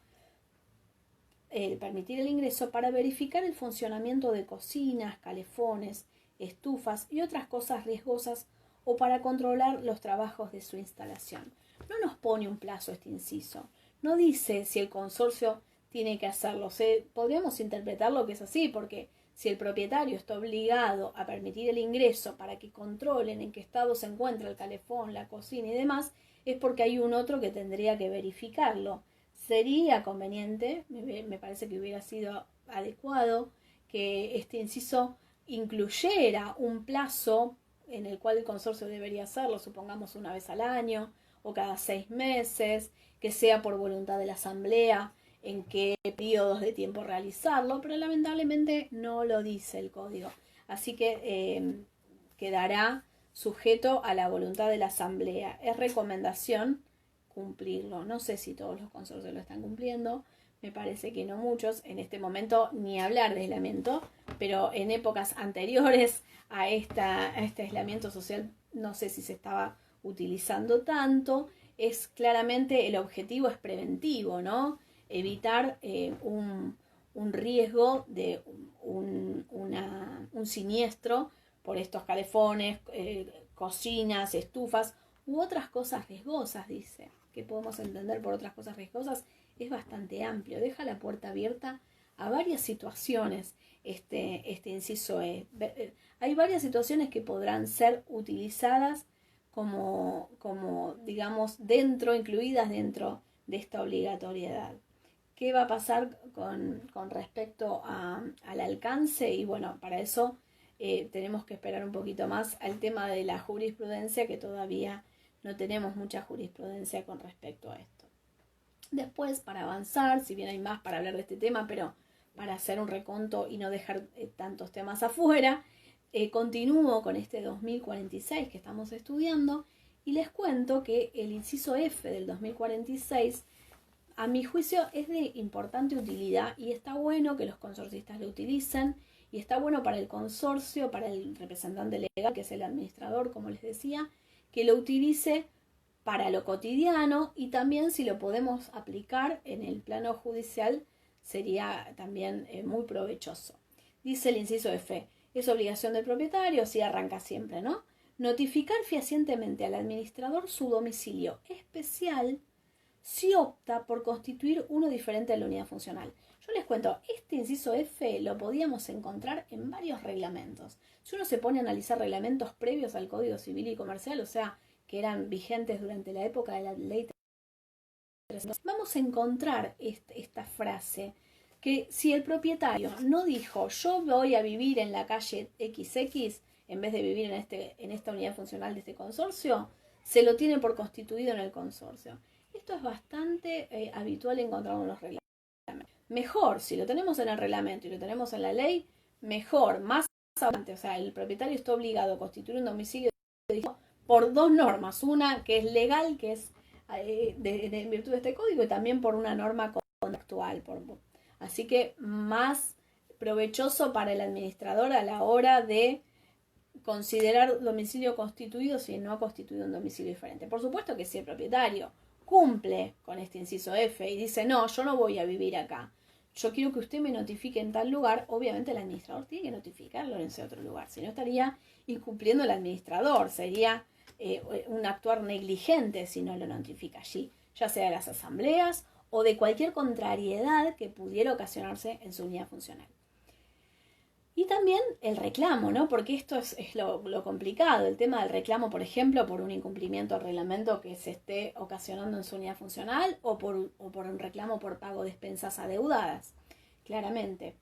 Speaker 1: permitir el ingreso para verificar el funcionamiento de cocinas, calefones, estufas y otras cosas riesgosas, o para controlar los trabajos de su instalación. No nos pone un plazo este inciso, no dice si el consorcio tiene que hacerlo. Podríamos interpretarlo que es así, porque si el propietario está obligado a permitir el ingreso para que controlen en qué estado se encuentra el calefón, la cocina y demás, es porque hay un otro que tendría que verificarlo. Sería conveniente, me parece que hubiera sido adecuado, que este inciso incluyera un plazo en el cual el consorcio debería hacerlo, supongamos una vez al año o cada 6 meses, que sea por voluntad de la asamblea, en qué periodos de tiempo realizarlo, pero lamentablemente no lo dice el código. Así que quedará sujeto a la voluntad de la asamblea. Es recomendación cumplirlo. No sé si todos los consorcios lo están cumpliendo, me parece que no muchos. En este momento ni hablar de aislamiento, pero en épocas anteriores a este aislamiento social no sé si se estaba utilizando tanto. Es claramente, el objetivo es preventivo, ¿no? Evitar un riesgo de un siniestro por estos calefones, cocinas, estufas u otras cosas riesgosas, dice. Que podemos entender por otras cosas riesgosas es bastante amplio, deja la puerta abierta a varias situaciones. Este inciso E. Hay varias situaciones que podrán ser utilizadas como digamos, incluidas dentro de esta obligatoriedad. ¿Qué va a pasar con respecto al alcance? Y bueno, para eso tenemos que esperar un poquito más al tema de la jurisprudencia, que todavía no tenemos mucha jurisprudencia con respecto a esto. Después, para avanzar, si bien hay más para hablar de este tema, pero para hacer un reconto y no dejar tantos temas afuera, continúo con este 2046 que estamos estudiando y les cuento que el inciso F del 2046, a mi juicio, es de importante utilidad y está bueno que los consorcistas lo utilicen y está bueno para el consorcio, para el representante legal, que es el administrador, como les decía, que lo utilice para lo cotidiano y también si lo podemos aplicar en el plano judicial sería también muy provechoso. Dice el inciso F, es obligación del propietario, así arranca siempre, ¿no? Notificar fehacientemente al administrador su domicilio especial si opta por constituir uno diferente de la unidad funcional. Yo les cuento, este inciso F lo podíamos encontrar en varios reglamentos. Si uno se pone a analizar reglamentos previos al Código Civil y Comercial, o sea, que eran vigentes durante la época de la Ley 300, vamos a encontrar esta frase, que si el propietario no dijo yo voy a vivir en la calle XX en vez de vivir en esta unidad funcional de este consorcio, se lo tiene por constituido en el consorcio. Esto es bastante habitual encontrarlo en los reglamentos. Mejor, si lo tenemos en el reglamento y lo tenemos en la ley, mejor, más adelante, o sea, el propietario está obligado a constituir un domicilio por dos normas, una que es legal, que es en virtud de este código, y también por una norma contractual. Así que más provechoso para el administrador a la hora de considerar domicilio constituido si no ha constituido un domicilio diferente. Por supuesto que si el propietario cumple con este inciso F y dice no, yo no voy a vivir acá, yo quiero que usted me notifique en tal lugar, obviamente el administrador tiene que notificarlo en ese otro lugar, si no estaría incumpliendo el administrador, sería un actuar negligente si no lo notifica allí, ya sea de las asambleas o de cualquier contrariedad que pudiera ocasionarse en su unidad funcional. Y también el reclamo, ¿no? Porque esto es lo complicado, el tema del reclamo, por ejemplo, por un incumplimiento del reglamento que se esté ocasionando en su unidad funcional o por un reclamo por pago de expensas adeudadas, claramente.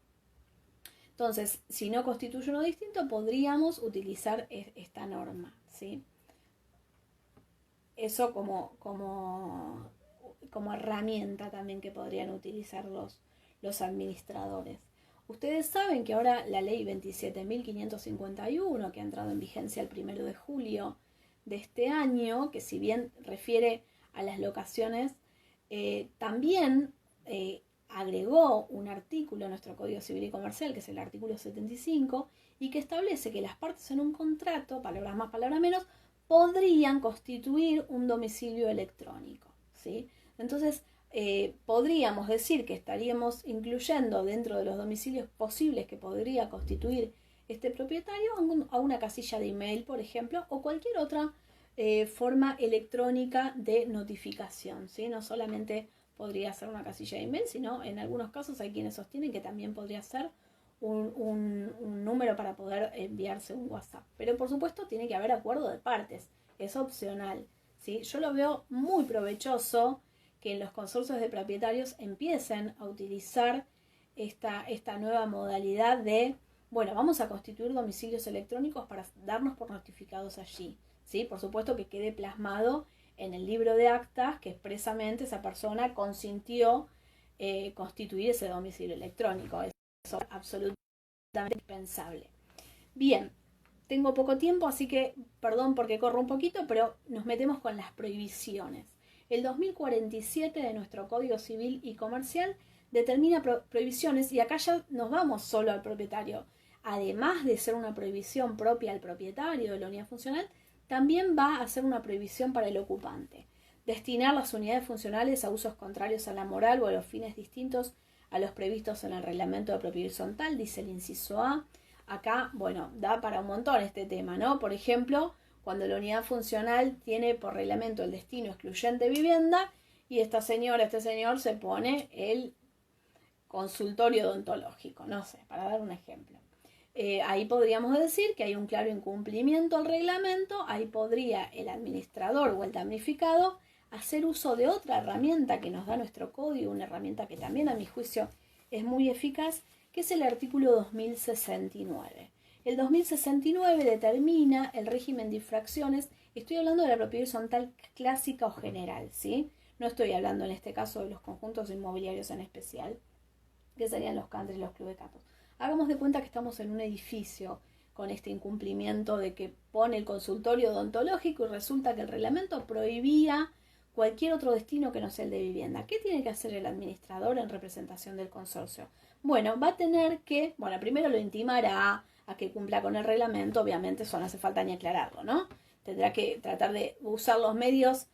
Speaker 1: Entonces, si no constituye uno distinto, podríamos utilizar esta norma, ¿sí? Eso como herramienta también que podrían utilizar los administradores. Ustedes saben que ahora la ley 27.551, que ha entrado en vigencia el 1 de julio de este año, que si bien refiere a las locaciones, también agregó un artículo a nuestro Código Civil y Comercial, que es el artículo 75, y que establece que las partes en un contrato, palabras más, palabras menos, podrían constituir un domicilio electrónico, ¿sí? Entonces, podríamos decir que estaríamos incluyendo dentro de los domicilios posibles que podría constituir este propietario a una casilla de email, por ejemplo, o cualquier otra forma electrónica de notificación, ¿sí? No solamente podría ser una casilla de email, sino en algunos casos hay quienes sostienen que también podría ser un número para poder enviarse un WhatsApp. Pero por supuesto tiene que haber acuerdo de partes, es opcional, ¿sí? Yo lo veo muy provechoso que los consorcios de propietarios empiecen a utilizar esta nueva modalidad de, bueno, vamos a constituir domicilios electrónicos para darnos por notificados allí, ¿sí? Por supuesto que quede plasmado en el libro de actas que expresamente esa persona consintió constituir ese domicilio electrónico. Eso es absolutamente indispensable. Bien, tengo poco tiempo, así que perdón porque corro un poquito, pero nos metemos con las prohibiciones. El 2047 de nuestro Código Civil y Comercial determina prohibiciones y acá ya nos vamos solo al propietario. Además de ser una prohibición propia al propietario de la unidad funcional, también va a ser una prohibición para el ocupante. Destinar las unidades funcionales a usos contrarios a la moral o a los fines distintos a los previstos en el reglamento de propiedad horizontal, dice el inciso A. Acá, bueno, da para un montón este tema, ¿no? Por ejemplo, cuando la unidad funcional tiene por reglamento el destino excluyente vivienda y esta señora, este señor se pone el consultorio odontológico, no sé, para dar un ejemplo. Ahí podríamos decir que hay un claro incumplimiento al reglamento, ahí podría el administrador o el damnificado hacer uso de otra herramienta que nos da nuestro código, una herramienta que también a mi juicio es muy eficaz, que es el artículo 2069. El 2069 determina el régimen de infracciones, estoy hablando de la propiedad horizontal clásica o general, ¿sí? No estoy hablando en este caso de los conjuntos inmobiliarios en especial, que serían los country y los clubes de campos. Hagamos de cuenta que estamos en un edificio con este incumplimiento de que pone el consultorio odontológico y resulta que el reglamento prohibía cualquier otro destino que no sea el de vivienda. ¿Qué tiene que hacer el administrador en representación del consorcio? Bueno, va a tener que, primero lo intimará a que cumpla con el reglamento, obviamente eso no hace falta ni aclararlo, ¿no? Tendrá que tratar de usar los medios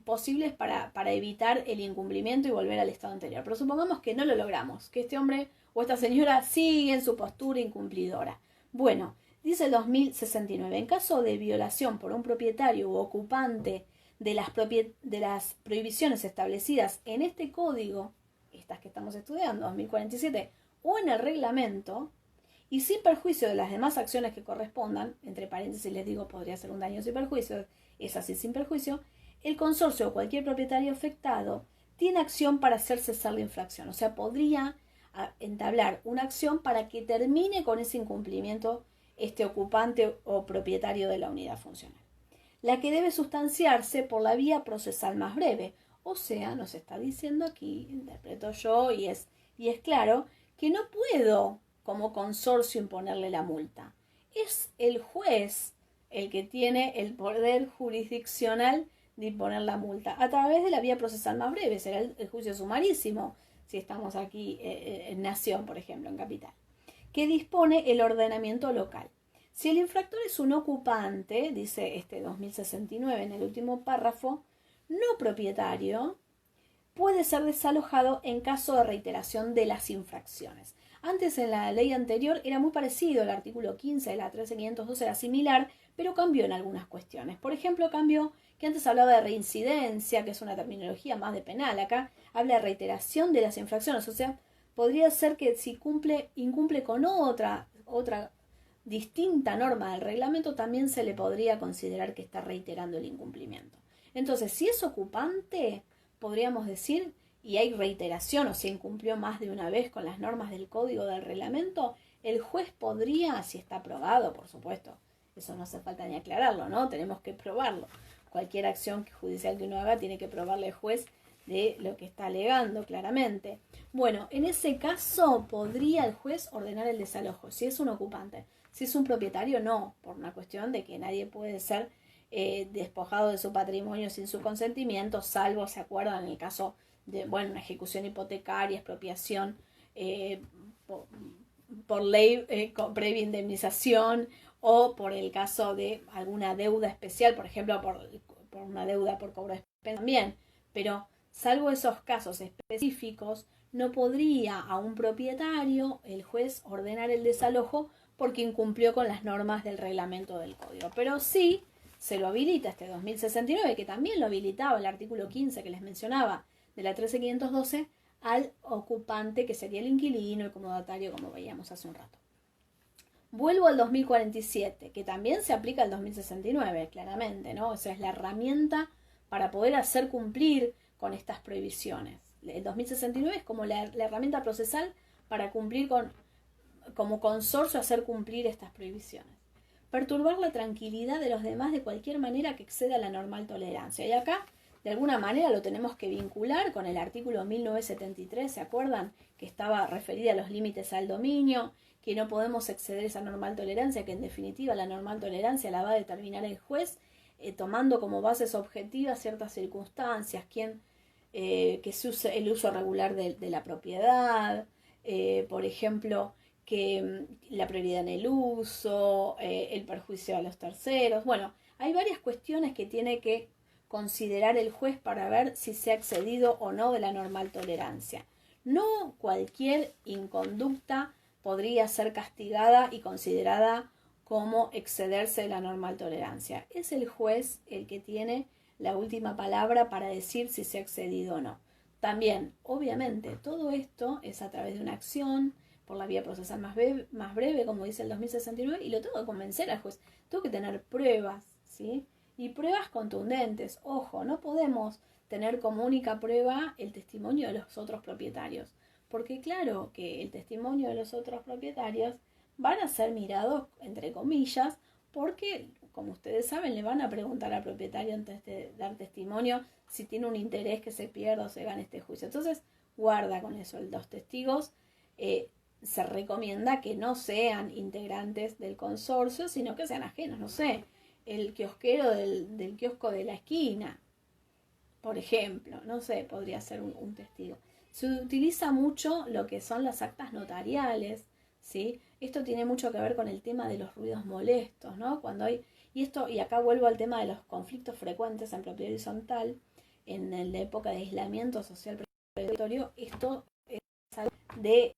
Speaker 1: posibles para evitar el incumplimiento y volver al estado anterior. Pero supongamos que no lo logramos, que este hombre o esta señora sigue en su postura incumplidora. Bueno, dice el 2069, en caso de violación por un propietario u ocupante de las prohibiciones establecidas en este código, estas que estamos estudiando, 2047, o en el reglamento, y sin perjuicio de las demás acciones que correspondan, entre paréntesis les digo, podría ser un daño sin perjuicio, es así sin perjuicio, el consorcio o cualquier propietario afectado tiene acción para hacer cesar la infracción. O sea, podría entablar una acción para que termine con ese incumplimiento este ocupante o propietario de la unidad funcional. La que debe sustanciarse por la vía procesal más breve. O sea, nos está diciendo aquí, interpreto yo, y es claro, que no puedo como consorcio imponerle la multa. Es el juez el que tiene el poder jurisdiccional de imponer la multa a través de la vía procesal más breve. Será el juicio sumarísimo, si estamos aquí en Nación, por ejemplo, en Capital, que dispone el ordenamiento local. Si el infractor es un ocupante, dice este 2069 en el último párrafo, no propietario, puede ser desalojado en caso de reiteración de las infracciones. Antes, en la ley anterior, era muy parecido, el artículo 15 de la 13512 era similar, pero cambió en algunas cuestiones. Por ejemplo, cambió que antes hablaba de reincidencia, que es una terminología más de penal. Acá habla de reiteración de las infracciones. O sea, podría ser que si incumple con otra distinta norma del reglamento, también se le podría considerar que está reiterando el incumplimiento. Entonces, si es ocupante, podríamos decir, y hay reiteración o se incumplió más de una vez con las normas del código del reglamento, el juez podría, si está aprobado, por supuesto, eso no hace falta ni aclararlo, ¿no? Tenemos que probarlo. Cualquier acción judicial que uno haga tiene que probarle al juez de lo que está alegando claramente. Bueno, en ese caso podría el juez ordenar el desalojo, si es un ocupante. Si es un propietario, no, por una cuestión de que nadie puede ser despojado de su patrimonio sin su consentimiento, salvo, ¿se acuerdan? En el caso de, una ejecución hipotecaria, expropiación por ley previa indemnización, o por el caso de alguna deuda especial, por ejemplo, por una deuda por cobro de expensa también. Pero salvo esos casos específicos, no podría a un propietario el juez ordenar el desalojo porque incumplió con las normas del reglamento del código. Pero sí se lo habilita este 2069, que también lo habilitaba el artículo 15 que les mencionaba de la 13512, al ocupante, que sería el inquilino, el comodatario, como veíamos hace un rato. Vuelvo al 2047, que también se aplica al 2069, claramente, ¿no? O sea, es la herramienta para poder hacer cumplir con estas prohibiciones. El 2069 es como la herramienta procesal para cumplir como consorcio, hacer cumplir estas prohibiciones. Perturbar la tranquilidad de los demás de cualquier manera que exceda la normal tolerancia. Y acá, de alguna manera, lo tenemos que vincular con el artículo 1973, ¿se acuerdan? Que estaba referida a los límites al dominio, que no podemos exceder esa normal tolerancia, que en definitiva la normal tolerancia la va a determinar el juez, tomando como bases objetivas ciertas circunstancias, que se use el uso regular de la propiedad, por ejemplo, que la prioridad en el uso, el perjuicio a los terceros. Bueno, hay varias cuestiones que tiene que considerar el juez para ver si se ha excedido o no de la normal tolerancia. No cualquier inconducta podría ser castigada y considerada como excederse de la normal tolerancia. Es el juez el que tiene la última palabra para decir si se ha excedido o no. También, obviamente, todo esto es a través de una acción por la vía procesal más breve, como dice el 2069, y lo tengo que convencer al juez. Tengo que tener pruebas, ¿sí? Y pruebas contundentes. Ojo, no podemos tener como única prueba el testimonio de los otros propietarios. Porque claro que el testimonio de los otros propietarios van a ser mirados, entre comillas, porque, como ustedes saben, le van a preguntar al propietario antes de dar testimonio si tiene un interés que se pierda o se gane este juicio. Entonces, guarda con eso. Los testigos se recomienda que no sean integrantes del consorcio, sino que sean ajenos, no sé, el kiosquero del kiosco de la esquina, por ejemplo, no sé, podría ser un testigo. Se utiliza mucho lo que son las actas notariales, ¿sí? Esto tiene mucho que ver con el tema de los ruidos molestos, ¿no? Cuando hay, y acá vuelvo al tema de los conflictos frecuentes en propiedad horizontal, en la época de aislamiento social predatorio, esto es de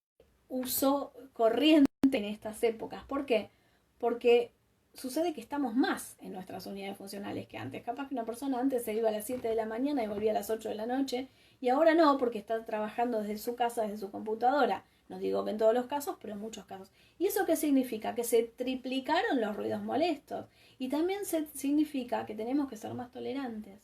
Speaker 1: uso corriente en estas épocas. ¿Por qué? Porque sucede que estamos más en nuestras unidades funcionales que antes. Capaz que una persona antes se iba a las 7 de la mañana y volvía a las 8 de la noche, y ahora no, porque está trabajando desde su casa, desde su computadora. No digo que en todos los casos, pero en muchos casos. ¿Y eso qué significa? Que se triplicaron los ruidos molestos. Y también significa que tenemos que ser más tolerantes,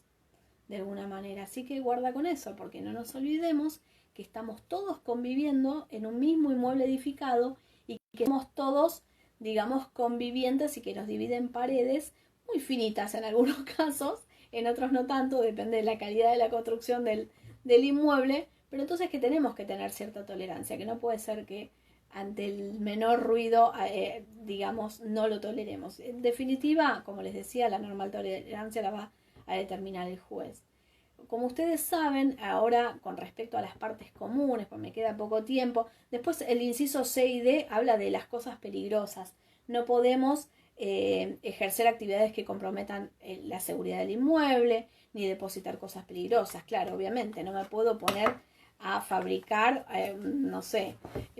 Speaker 1: de alguna manera. Así que guarda con eso, porque no nos olvidemos que estamos todos conviviendo en un mismo inmueble edificado y que somos todos, digamos, convivientes y que nos dividen paredes muy finitas en algunos casos, en otros no tanto, depende de la calidad de la construcción del inmueble, pero entonces que tenemos que tener cierta tolerancia, que no puede ser que ante el menor ruido, digamos, no lo toleremos. En definitiva, como les decía, la normal tolerancia la va a determinar el juez. Como ustedes saben, ahora con respecto a las partes comunes, pues me queda poco tiempo, después el inciso C y D habla de las cosas peligrosas. No podemos ejercer actividades que comprometan la seguridad del inmueble, ni depositar cosas peligrosas. Claro, obviamente, no me puedo poner a fabricar, no sé,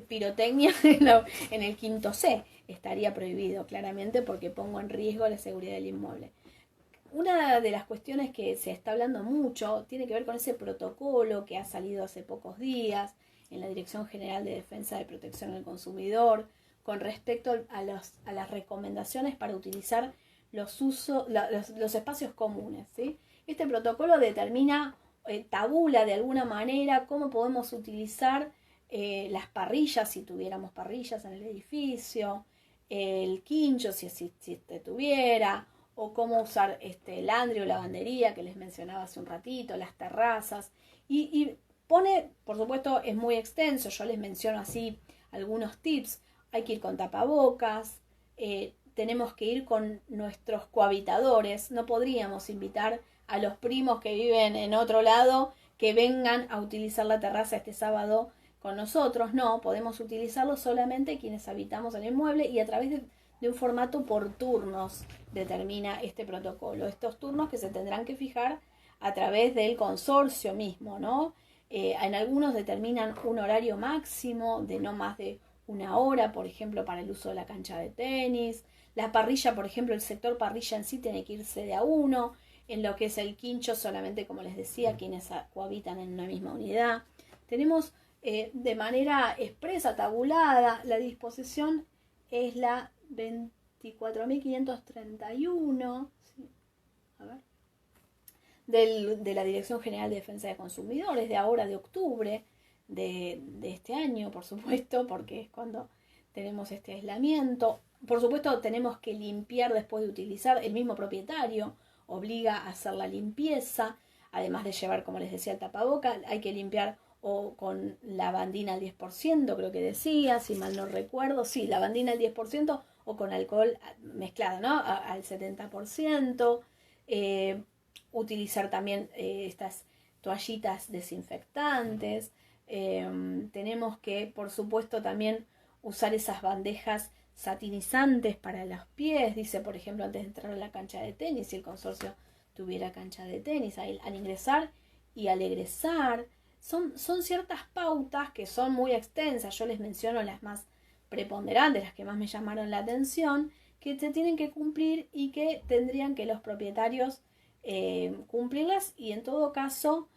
Speaker 1: pirotecnia en el quinto C. Estaría prohibido, claramente, porque pongo en riesgo la seguridad del inmueble. Una de las cuestiones que se está hablando mucho tiene que ver con ese protocolo que ha salido hace pocos días en la Dirección General de Defensa de Protección al Consumidor con respecto a las recomendaciones para utilizar los espacios comunes, ¿sí? Este protocolo determina, tabula de alguna manera cómo podemos utilizar las parrillas, si tuviéramos parrillas en el edificio, el quincho, si tuviera, o cómo usar el andri o lavandería que les mencionaba hace un ratito, las terrazas, y pone, por supuesto, es muy extenso, yo les menciono así algunos tips. Hay que ir con tapabocas, tenemos que ir con nuestros cohabitadores, no podríamos invitar a los primos que viven en otro lado que vengan a utilizar la terraza este sábado con nosotros, no, podemos utilizarlo solamente quienes habitamos en el inmueble, y a través de un formato por turnos determina este protocolo. Estos turnos que se tendrán que fijar a través del consorcio mismo, ¿no? En algunos determinan un horario máximo de no más de una hora, por ejemplo, para el uso de la cancha de tenis. La parrilla, por ejemplo, el sector parrilla en sí tiene que irse de a uno. En lo que es el quincho, solamente, como les decía, quienes cohabitan en una misma unidad. Tenemos de manera expresa, tabulada, la disposición es la 24.531, ¿sí? A ver, de la Dirección General de Defensa de Consumidores, de ahora, de octubre de este año, por supuesto, porque es cuando tenemos este aislamiento. Por supuesto, tenemos que limpiar después de utilizar. El mismo propietario obliga a hacer la limpieza, además de llevar, como les decía, el tapaboca. Hay que limpiar o con lavandina al 10%, creo que decía, si mal no recuerdo. Sí, lavandina al 10%, o con alcohol mezclado, ¿no? Al 70%. Utilizar también estas toallitas desinfectantes. Tenemos que, por supuesto, también usar esas bandejas satinizantes para los pies. Dice, por ejemplo, antes de entrar a la cancha de tenis, si el consorcio tuviera cancha de tenis, al ingresar y al egresar. Son ciertas pautas que son muy extensas. Yo les menciono las más preponderantes, las que más me llamaron la atención, que se tienen que cumplir y que tendrían que los propietarios cumplirlas, y en todo caso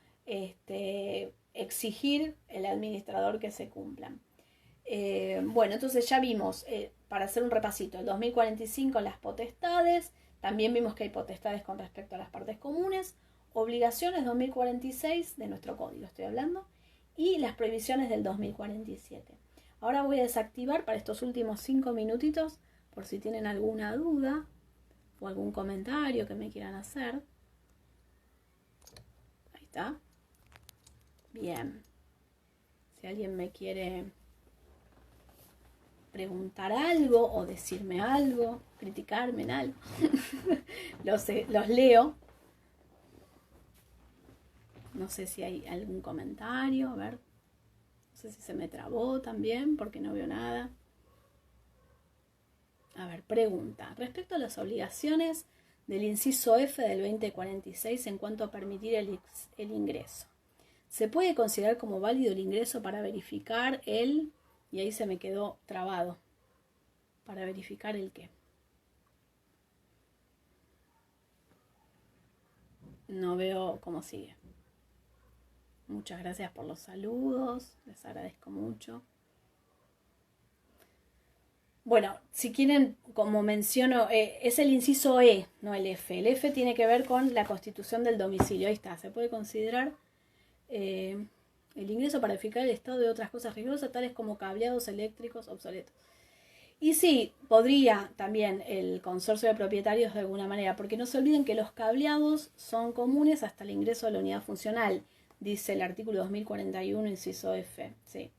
Speaker 1: exigir el administrador que se cumplan. Bueno, entonces ya vimos, para hacer un repasito, el 2045 las potestades, también vimos que hay potestades con respecto a las partes comunes, obligaciones 2046 de nuestro código estoy hablando, y las prohibiciones del 2047. Ahora voy a desactivar para estos últimos 5 minutitos, por si tienen alguna duda o algún comentario que me quieran hacer. Ahí está. Bien. Si alguien me quiere preguntar algo o decirme algo, criticarme en algo. los leo. No sé si hay algún comentario, a ver. No sé si se me trabó también porque no veo nada. A ver, pregunta. Respecto a las obligaciones del inciso F del 2046 en cuanto a permitir el ingreso. ¿Se puede considerar como válido el ingreso para verificar el... Y ahí se me quedó trabado. ¿Para verificar el qué? No veo cómo sigue. Muchas gracias por los saludos. Les agradezco mucho. Bueno, si quieren, como menciono, es el inciso E, no el F. El F tiene que ver con la constitución del domicilio. Ahí está, se puede considerar el ingreso para verificar el estado de otras cosas riesgosas, tales como cableados eléctricos obsoletos. Y sí, podría también el consorcio de propietarios de alguna manera, porque no se olviden que los cableados son comunes hasta el ingreso de la unidad funcional, dice el artículo 2041, inciso F. Sí.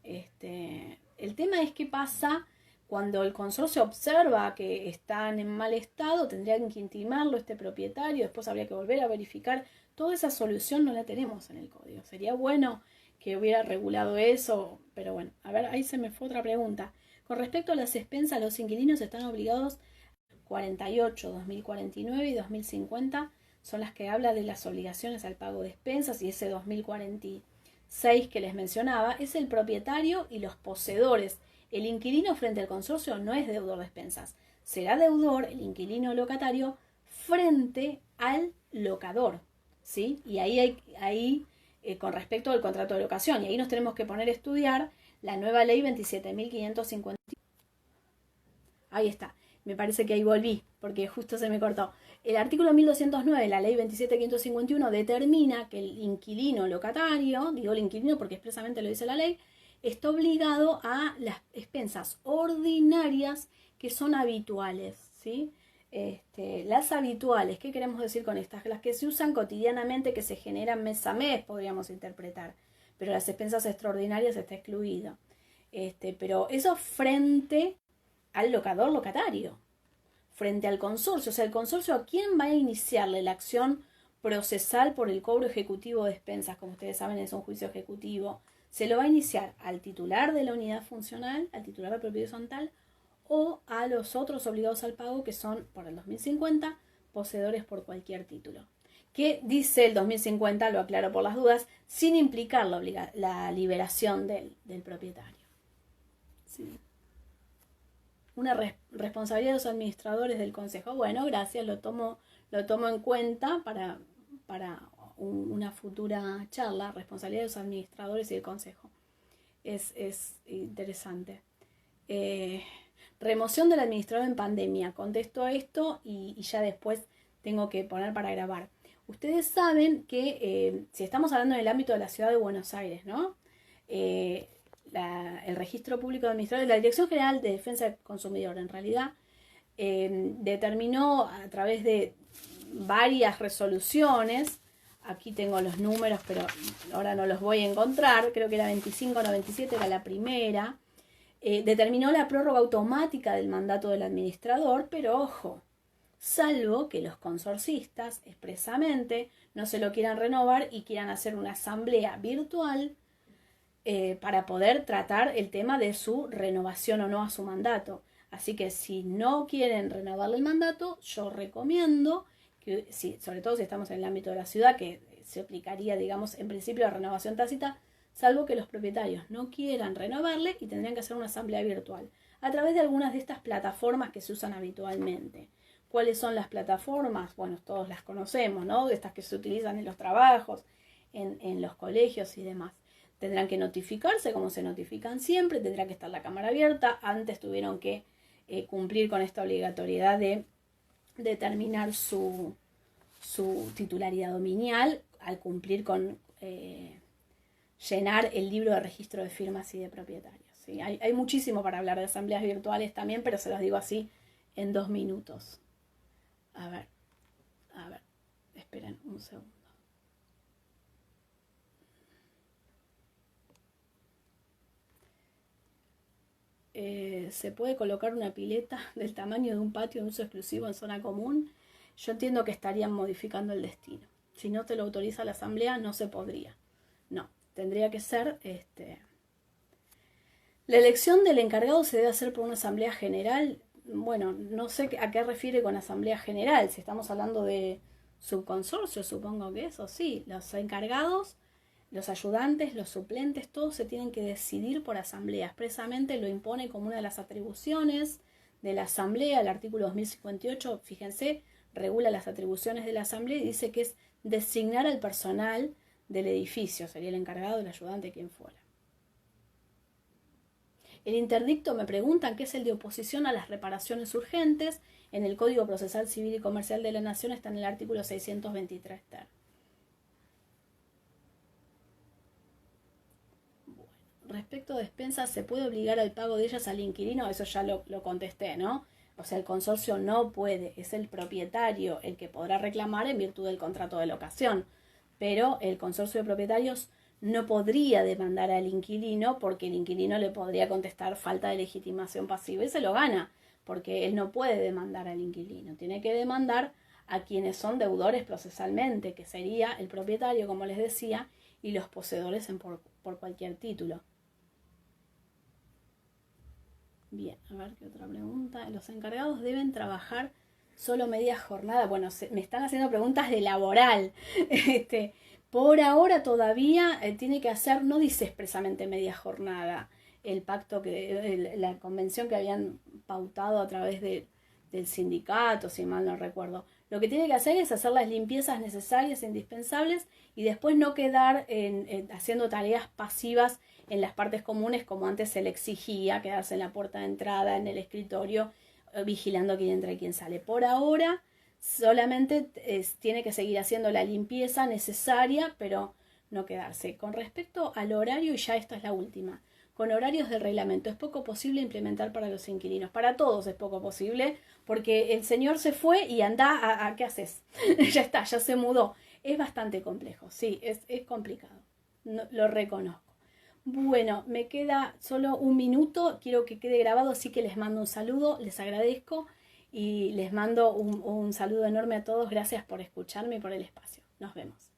Speaker 1: El tema es qué pasa cuando el consorcio observa que están en mal estado, tendrían que intimarlo este propietario, después habría que volver a verificar. Toda esa solución no la tenemos en el código. Sería bueno que hubiera regulado eso, pero bueno, a ver, ahí se me fue otra pregunta. Con respecto a las expensas, los inquilinos están obligados 48, 2049 y 2050 son las que habla de las obligaciones al pago de expensas, y ese 2046 que les mencionaba es el propietario y los poseedores. El inquilino frente al consorcio no es deudor de expensas. Será deudor el inquilino locatario frente al locador, ¿sí? Y ahí con respecto al contrato de locación, y ahí nos tenemos que poner a estudiar la nueva ley 27.550. Ahí está. Me parece que ahí volví, porque justo se me cortó. El artículo 1209, la ley 27.551, determina que el inquilino locatario, digo el inquilino porque expresamente lo dice la ley, está obligado a las expensas ordinarias que son habituales, ¿sí? Las habituales, ¿qué queremos decir con estas? Las que se usan cotidianamente, que se generan mes a mes, podríamos interpretar. Pero las expensas extraordinarias está excluido. Pero eso frente al locador locatario, frente al consorcio. O sea, el consorcio, ¿a quién va a iniciarle la acción procesal por el cobro ejecutivo de expensas? Como ustedes saben, es un juicio ejecutivo. Se lo va a iniciar al titular de la unidad funcional, al titular de propiedad horizontal, o a los otros obligados al pago, que son, por el 2050, poseedores por cualquier título. ¿Qué dice el 2050? Lo aclaro por las dudas, sin implicar la liberación del propietario. Sí. Una responsabilidad de los administradores del consejo. Bueno, gracias, lo tomo en cuenta para una futura charla. Responsabilidad de los administradores y del consejo. Es interesante. Remoción del administrador en pandemia. Contesto esto y ya después tengo que poner para grabar. Ustedes saben que si estamos hablando en el ámbito de la ciudad de Buenos Aires, ¿no? El Registro Público de Administradores, la Dirección General de Defensa del Consumidor, en realidad, determinó a través de varias resoluciones, aquí tengo los números, pero ahora no los voy a encontrar, creo que era 25 o 97, era la primera, determinó la prórroga automática del mandato del administrador, pero ojo, salvo que los consorcistas expresamente no se lo quieran renovar y quieran hacer una asamblea virtual para poder tratar el tema de su renovación o no a su mandato. Así que si no quieren renovarle el mandato, yo recomiendo que, sobre todo si estamos en el ámbito de la ciudad, que se aplicaría, digamos, en principio la renovación tácita, salvo que los propietarios no quieran renovarle y tendrían que hacer una asamblea virtual a través de algunas de estas plataformas que se usan habitualmente. ¿Cuáles son las plataformas? Bueno, todos las conocemos, ¿no? De estas que se utilizan en los trabajos, en los colegios y demás. Tendrán que notificarse como se notifican siempre, tendrá que estar la cámara abierta. Antes tuvieron que cumplir con esta obligatoriedad de determinar su titularidad dominial al cumplir con llenar el libro de registro de firmas y de propietarios. ¿Sí? Hay muchísimo para hablar de asambleas virtuales también, pero se los digo así en 2 minutos. A ver, esperen un segundo. se puede colocar una pileta del tamaño de un patio de uso exclusivo en zona común, yo entiendo que estarían modificando el destino. Si no te lo autoriza la asamblea, no se podría. No, tendría que ser... La elección del encargado se debe hacer por una asamblea general. Bueno, no sé a qué refiere con asamblea general. Si estamos hablando de subconsorcio, supongo que eso sí. Los encargados, los ayudantes, los suplentes, todos se tienen que decidir por asamblea. Expresamente lo impone como una de las atribuciones de la asamblea. El artículo 2058, fíjense, regula las atribuciones de la asamblea y dice que es designar al personal del edificio. Sería el encargado, el ayudante, quien fuera. El interdicto, me preguntan, que es el de oposición a las reparaciones urgentes. En el Código Procesal Civil y Comercial de la Nación está en el artículo 623 ter. Bueno, respecto a despensas, ¿se puede obligar al pago de ellas al inquilino? Eso ya lo contesté, ¿no? O sea, el consorcio no puede, es el propietario el que podrá reclamar en virtud del contrato de locación. Pero el consorcio de propietarios no podría demandar al inquilino porque el inquilino le podría contestar falta de legitimación pasiva y se lo gana, porque él no puede demandar al inquilino, tiene que demandar a quienes son deudores procesalmente, que sería el propietario, como les decía, y los poseedores por cualquier título. Bien, a ver qué otra pregunta. ¿Los encargados deben trabajar solo media jornada? Bueno, me están haciendo preguntas de laboral. Por ahora todavía tiene que hacer, no dice expresamente media jornada, el pacto, la convención que habían pautado a través del sindicato, si mal no recuerdo. Lo que tiene que hacer es hacer las limpiezas necesarias e indispensables y después no quedar haciendo tareas pasivas en las partes comunes como antes se le exigía, quedarse en la puerta de entrada, en el escritorio, vigilando quién entra y quién sale. Por ahora solamente tiene que seguir haciendo la limpieza necesaria, pero no quedarse. Con respecto al horario, y ya esta es la última, con horarios del reglamento, es poco posible implementar para los inquilinos. Para todos es poco posible, porque el señor se fue y anda ¿qué haces? Ya está, ya se mudó. Es bastante complejo, sí, es complicado, no, lo reconozco. Bueno, me queda solo un minuto, quiero que quede grabado, así que les mando un saludo, les agradezco y les mando un saludo enorme a todos, gracias por escucharme y por el espacio. Nos vemos.